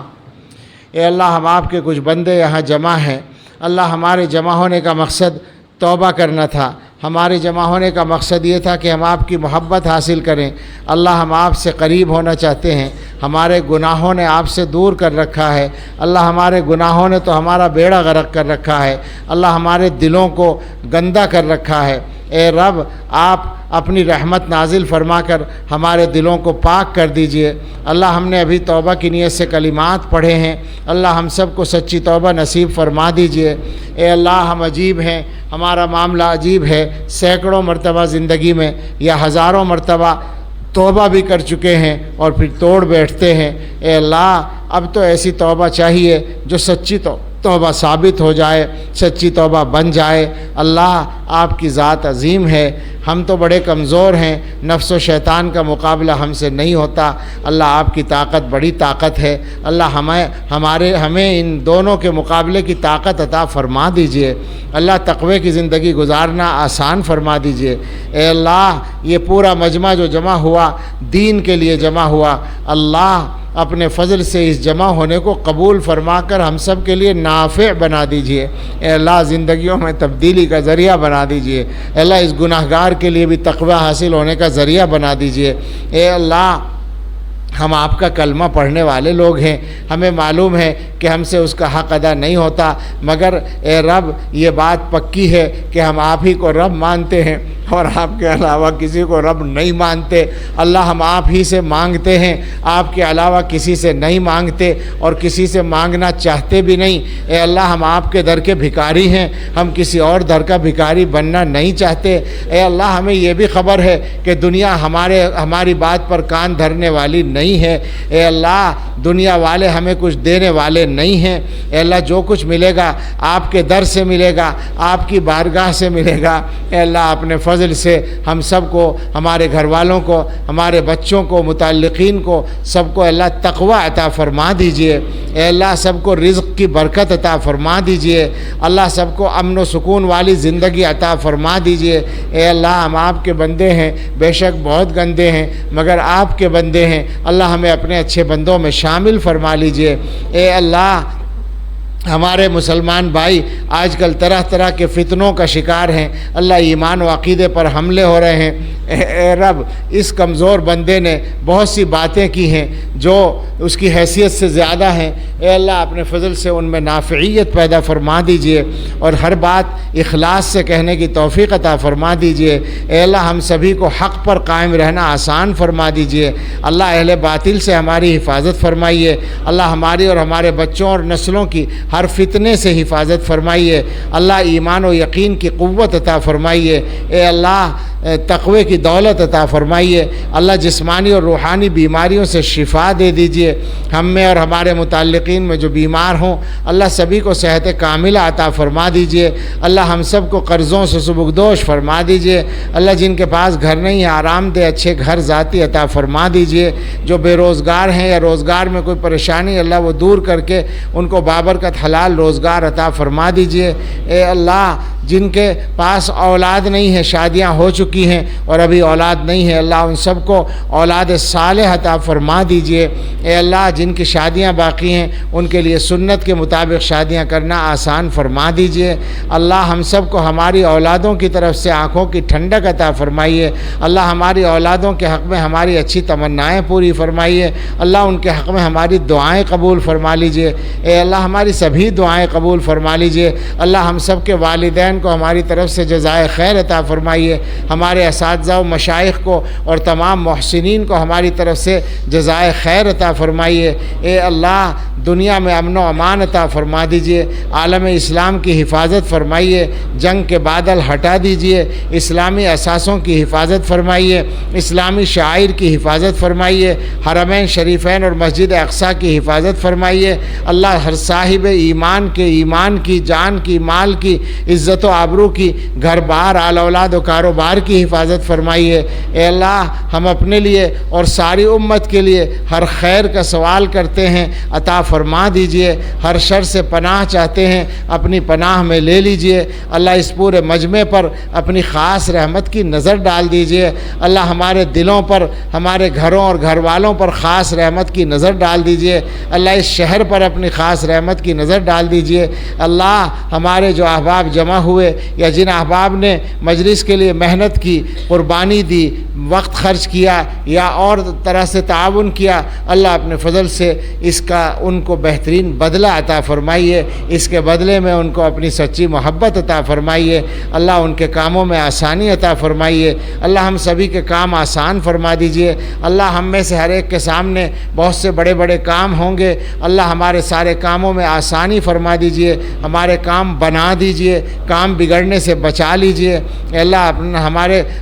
اے اللہ، ہم آپ کے کچھ بندے یہاں جمع ہیں، اللہ ہمارے جمع ہونے کا مقصد توبہ کرنا تھا، ہمارے جمع ہونے کا مقصد یہ تھا کہ ہم آپ کی محبت حاصل کریں۔ اللہ، ہم آپ سے قریب ہونا چاہتے ہیں، ہمارے گناہوں نے آپ سے دور کر رکھا ہے، اللہ ہمارے گناہوں نے تو ہمارا بیڑا غرق کر رکھا ہے، اللہ ہمارے دلوں کو گندا کر رکھا ہے۔ اے رب آپ اپنی رحمت نازل فرما کر ہمارے دلوں کو پاک کر دیجئے۔ اللہ ہم نے ابھی توبہ کی نیت سے کلمات پڑھے ہیں، اللہ ہم سب کو سچی توبہ نصیب فرما دیجئے۔ اے اللہ ہم عجیب ہیں، ہمارا معاملہ عجیب ہے، سینکڑوں مرتبہ زندگی میں یا ہزاروں مرتبہ توبہ بھی کر چکے ہیں اور پھر توڑ بیٹھتے ہیں۔ اے اللہ اب تو ایسی توبہ چاہیے جو سچی توبہ ثابت ہو جائے، سچی توبہ بن جائے۔ اللہ آپ کی ذات عظیم ہے، ہم تو بڑے کمزور ہیں، نفس و شیطان کا مقابلہ ہم سے نہیں ہوتا۔ اللہ آپ کی طاقت بڑی طاقت ہے، اللہ ہمیں ان دونوں کے مقابلے کی طاقت عطا فرما دیجئے۔ اللہ تقوی کی زندگی گزارنا آسان فرما دیجئے۔ اے اللہ یہ پورا مجمع جو جمع ہوا دین کے لیے جمع ہوا، اللہ اپنے فضل سے اس جمع ہونے کو قبول فرما کر ہم سب کے لیے نافع بنا دیجئے۔ اے اللہ زندگیوں میں تبدیلی کا ذریعہ بنا دیجئے۔ اے اللہ اس گناہگار کے لیے بھی تقوی حاصل ہونے کا ذریعہ بنا دیجئے۔ اے اللہ ہم آپ کا کلمہ پڑھنے والے لوگ ہیں، ہمیں معلوم ہے کہ ہم سے اس کا حق ادا نہیں ہوتا، مگر اے رب یہ بات پکی ہے کہ ہم آپ ہی کو رب مانتے ہیں اور آپ کے علاوہ کسی کو رب نہیں مانتے۔ اللہ ہم آپ ہی سے مانگتے ہیں، آپ کے علاوہ کسی سے نہیں مانگتے اور کسی سے مانگنا چاہتے بھی نہیں۔ اے اللہ ہم آپ کے در کے بھکاری ہیں، ہم کسی اور در کا بھکاری بننا نہیں چاہتے۔ اے اللہ ہمیں یہ بھی خبر ہے کہ دنیا ہماری بات پر کان دھرنے والی نہیں ہے۔ اے اللہ دنیا والے ہمیں کچھ دینے والے نہیں ہیں۔ اے اللہ جو کچھ ملے گا آپ کے در سے ملے گا، آپ کی بارگاہ سے ملے گا۔ اے اللہ اپنے فضل سے ہم سب کو، ہمارے گھر والوں کو، ہمارے بچوں کو، متعلقین کو، سب کو اللہ تقوی عطا فرما دیجئے۔ اے اللہ سب کو رزق کی برکت عطا فرما دیجئے۔ اللہ سب کو امن و سکون والی زندگی عطا فرما دیجئے۔ اے اللہ ہم آپ کے بندے ہیں، بے شک بہت گندے ہیں مگر آپ کے بندے ہیں، اللہ ہمیں اپنے اچھے بندوں میں شامل فرما لیجئے۔ اے اللہ ہمارے مسلمان بھائی آج کل طرح طرح کے فتنوں کا شکار ہیں، اللہ ایمان و عقیدے پر حملے ہو رہے ہیں۔ اے رب اس کمزور بندے نے بہت سی باتیں کی ہیں جو اس کی حیثیت سے زیادہ ہیں۔ اے اللہ اپنے فضل سے ان میں نافعیت پیدا فرما دیجئے اور ہر بات اخلاص سے کہنے کی توفیق عطا فرما دیجئے۔ اے اللہ ہم سبھی کو حق پر قائم رہنا آسان فرما دیجئے۔ اللہ اہل باطل سے ہماری حفاظت فرمائیے، اللہ ہماری اور ہمارے بچوں اور نسلوں کی ہر فتنے سے حفاظت فرمائیے۔ اللہ ایمان و یقین کی قوت عطا فرمائیے۔ اے اللہ تقوی کی دولت عطا فرمائیے۔ اللہ جسمانی اور روحانی بیماریوں سے شفا دے دیجئے۔ ہم میں اور ہمارے متعلقین میں جو بیمار ہوں اللہ سبھی کو صحت کاملہ عطا فرما دیجئے۔ اللہ ہم سب کو قرضوں سے سبکدوش فرما دیجئے۔ اللہ جن کے پاس گھر نہیں ہے آرام دہ اچھے گھر ذاتی عطا فرما دیجئے۔ جو بے روزگار ہیں یا روزگار میں کوئی پریشانی اللہ وہ دور کر کے ان کو بابرکت حلال روزگار عطا فرما دیجئے۔ اے اللہ جن کے پاس اولاد نہیں ہے، شادیاں ہو چکی ہیں اور ابھی اولاد نہیں ہے، اللہ ان سب کو اولاد صالح عطا فرما دیجئے۔ اے اللہ جن کی شادیاں باقی ہیں ان کے لیے سنت کے مطابق شادیاں کرنا آسان فرما دیجئے۔ اللہ ہم سب کو ہماری اولادوں کی طرف سے آنکھوں کی ٹھنڈک عطا فرمائیے۔ اللہ ہماری اولادوں کے حق میں ہماری اچھی تمنائیں پوری فرمائیے۔ اللہ ان کے حق میں ہماری دعائیں قبول فرما لیجئے۔ اے اللہ ہماری سبھی دعائیں قبول فرما لیجئے۔ اللہ ہم سب کے والدین کو ہماری طرف سے جزائے خیر عطا فرمائیے۔ ہمارے اساتذہ و مشائخ کو اور تمام محسنین کو ہماری طرف سے جزائے خیر عطا فرمائیے۔ اے اللہ دنیا میں امن و امان عطا فرما دیجئے، عالم اسلام کی حفاظت فرمائیے، جنگ کے بادل ہٹا دیجئے، اسلامی اساسوں کی حفاظت فرمائیے، اسلامی شعائر کی حفاظت فرمائیے، حرمین شریفین اور مسجد اقصیٰ کی حفاظت فرمائیے۔ اللہ ہر صاحب ایمان کے ایمان کی، جان کی، مال کی، عزت و آبرو کی، گھر بار آل اولاد و کاروبار کی حفاظت فرمائیے۔ اے اللہ ہم اپنے لیے اور ساری امت کے لیے ہر خیر کا سوال کرتے ہیں، عطا فرما دیجئے۔ ہر شر سے پناہ چاہتے ہیں، اپنی پناہ میں لے لیجئے۔ اللہ اس پورے مجمع پر اپنی خاص رحمت کی نظر ڈال دیجئے۔ اللہ ہمارے دلوں پر، ہمارے گھروں اور گھر والوں پر خاص رحمت کی نظر ڈال دیجئے۔ اللہ اس شہر پر اپنی خاص رحمت کی نظر نظر ڈال دیجئے۔ اللہ ہمارے جو احباب جمع ہوئے یا جن احباب نے مجلس کے لیے محنت کی، قربانی دی، وقت خرچ کیا یا اور طرح سے تعاون کیا، اللہ اپنے فضل سے اس کا ان کو بہترین بدلہ عطا فرمائیے، اس کے بدلے میں ان کو اپنی سچی محبت عطا فرمائیے۔ اللہ ان کے کاموں میں آسانی عطا فرمائیے۔ اللہ ہم سبھی کے کام آسان فرما دیجئے۔ اللہ ہم میں سے ہر ایک کے سامنے بہت سے بڑے بڑے کام ہوں گے، اللہ ہمارے سارے کاموں میں آسانی فرما دیجئے، ہمارے کام بنا دیجئے، کام بگڑنے سے بچا لیجئے۔ اللہ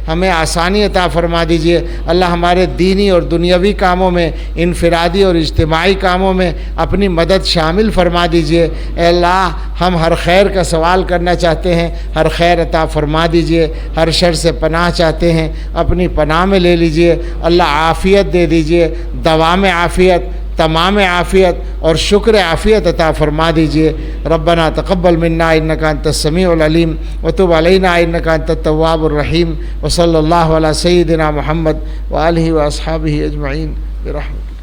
ہمیں آسانی عطا فرما دیجئے۔ اللہ ہمارے دینی اور دنیاوی کاموں میں، انفرادی اور اجتماعی کاموں میں اپنی مدد شامل فرما دیجئے۔ اے اللہ ہم ہر خیر کا سوال کرنا چاہتے ہیں، ہر خیر عطا فرما دیجئے۔ ہر شر سے پناہ چاہتے ہیں، اپنی پناہ میں لے لیجئے۔ اللہ عافیت دے دیجئے، دوام عافیت، تمام عافیت اور شکر عافیت عطا فرما دیجئے۔ ربنا تقبل منا انک انت السمیع العلیم وتب علینا انک انت التواب الرحیم، وصلی اللہ علی سیدنا محمد وآلہ واصحابہ اجمعین برحمتک۔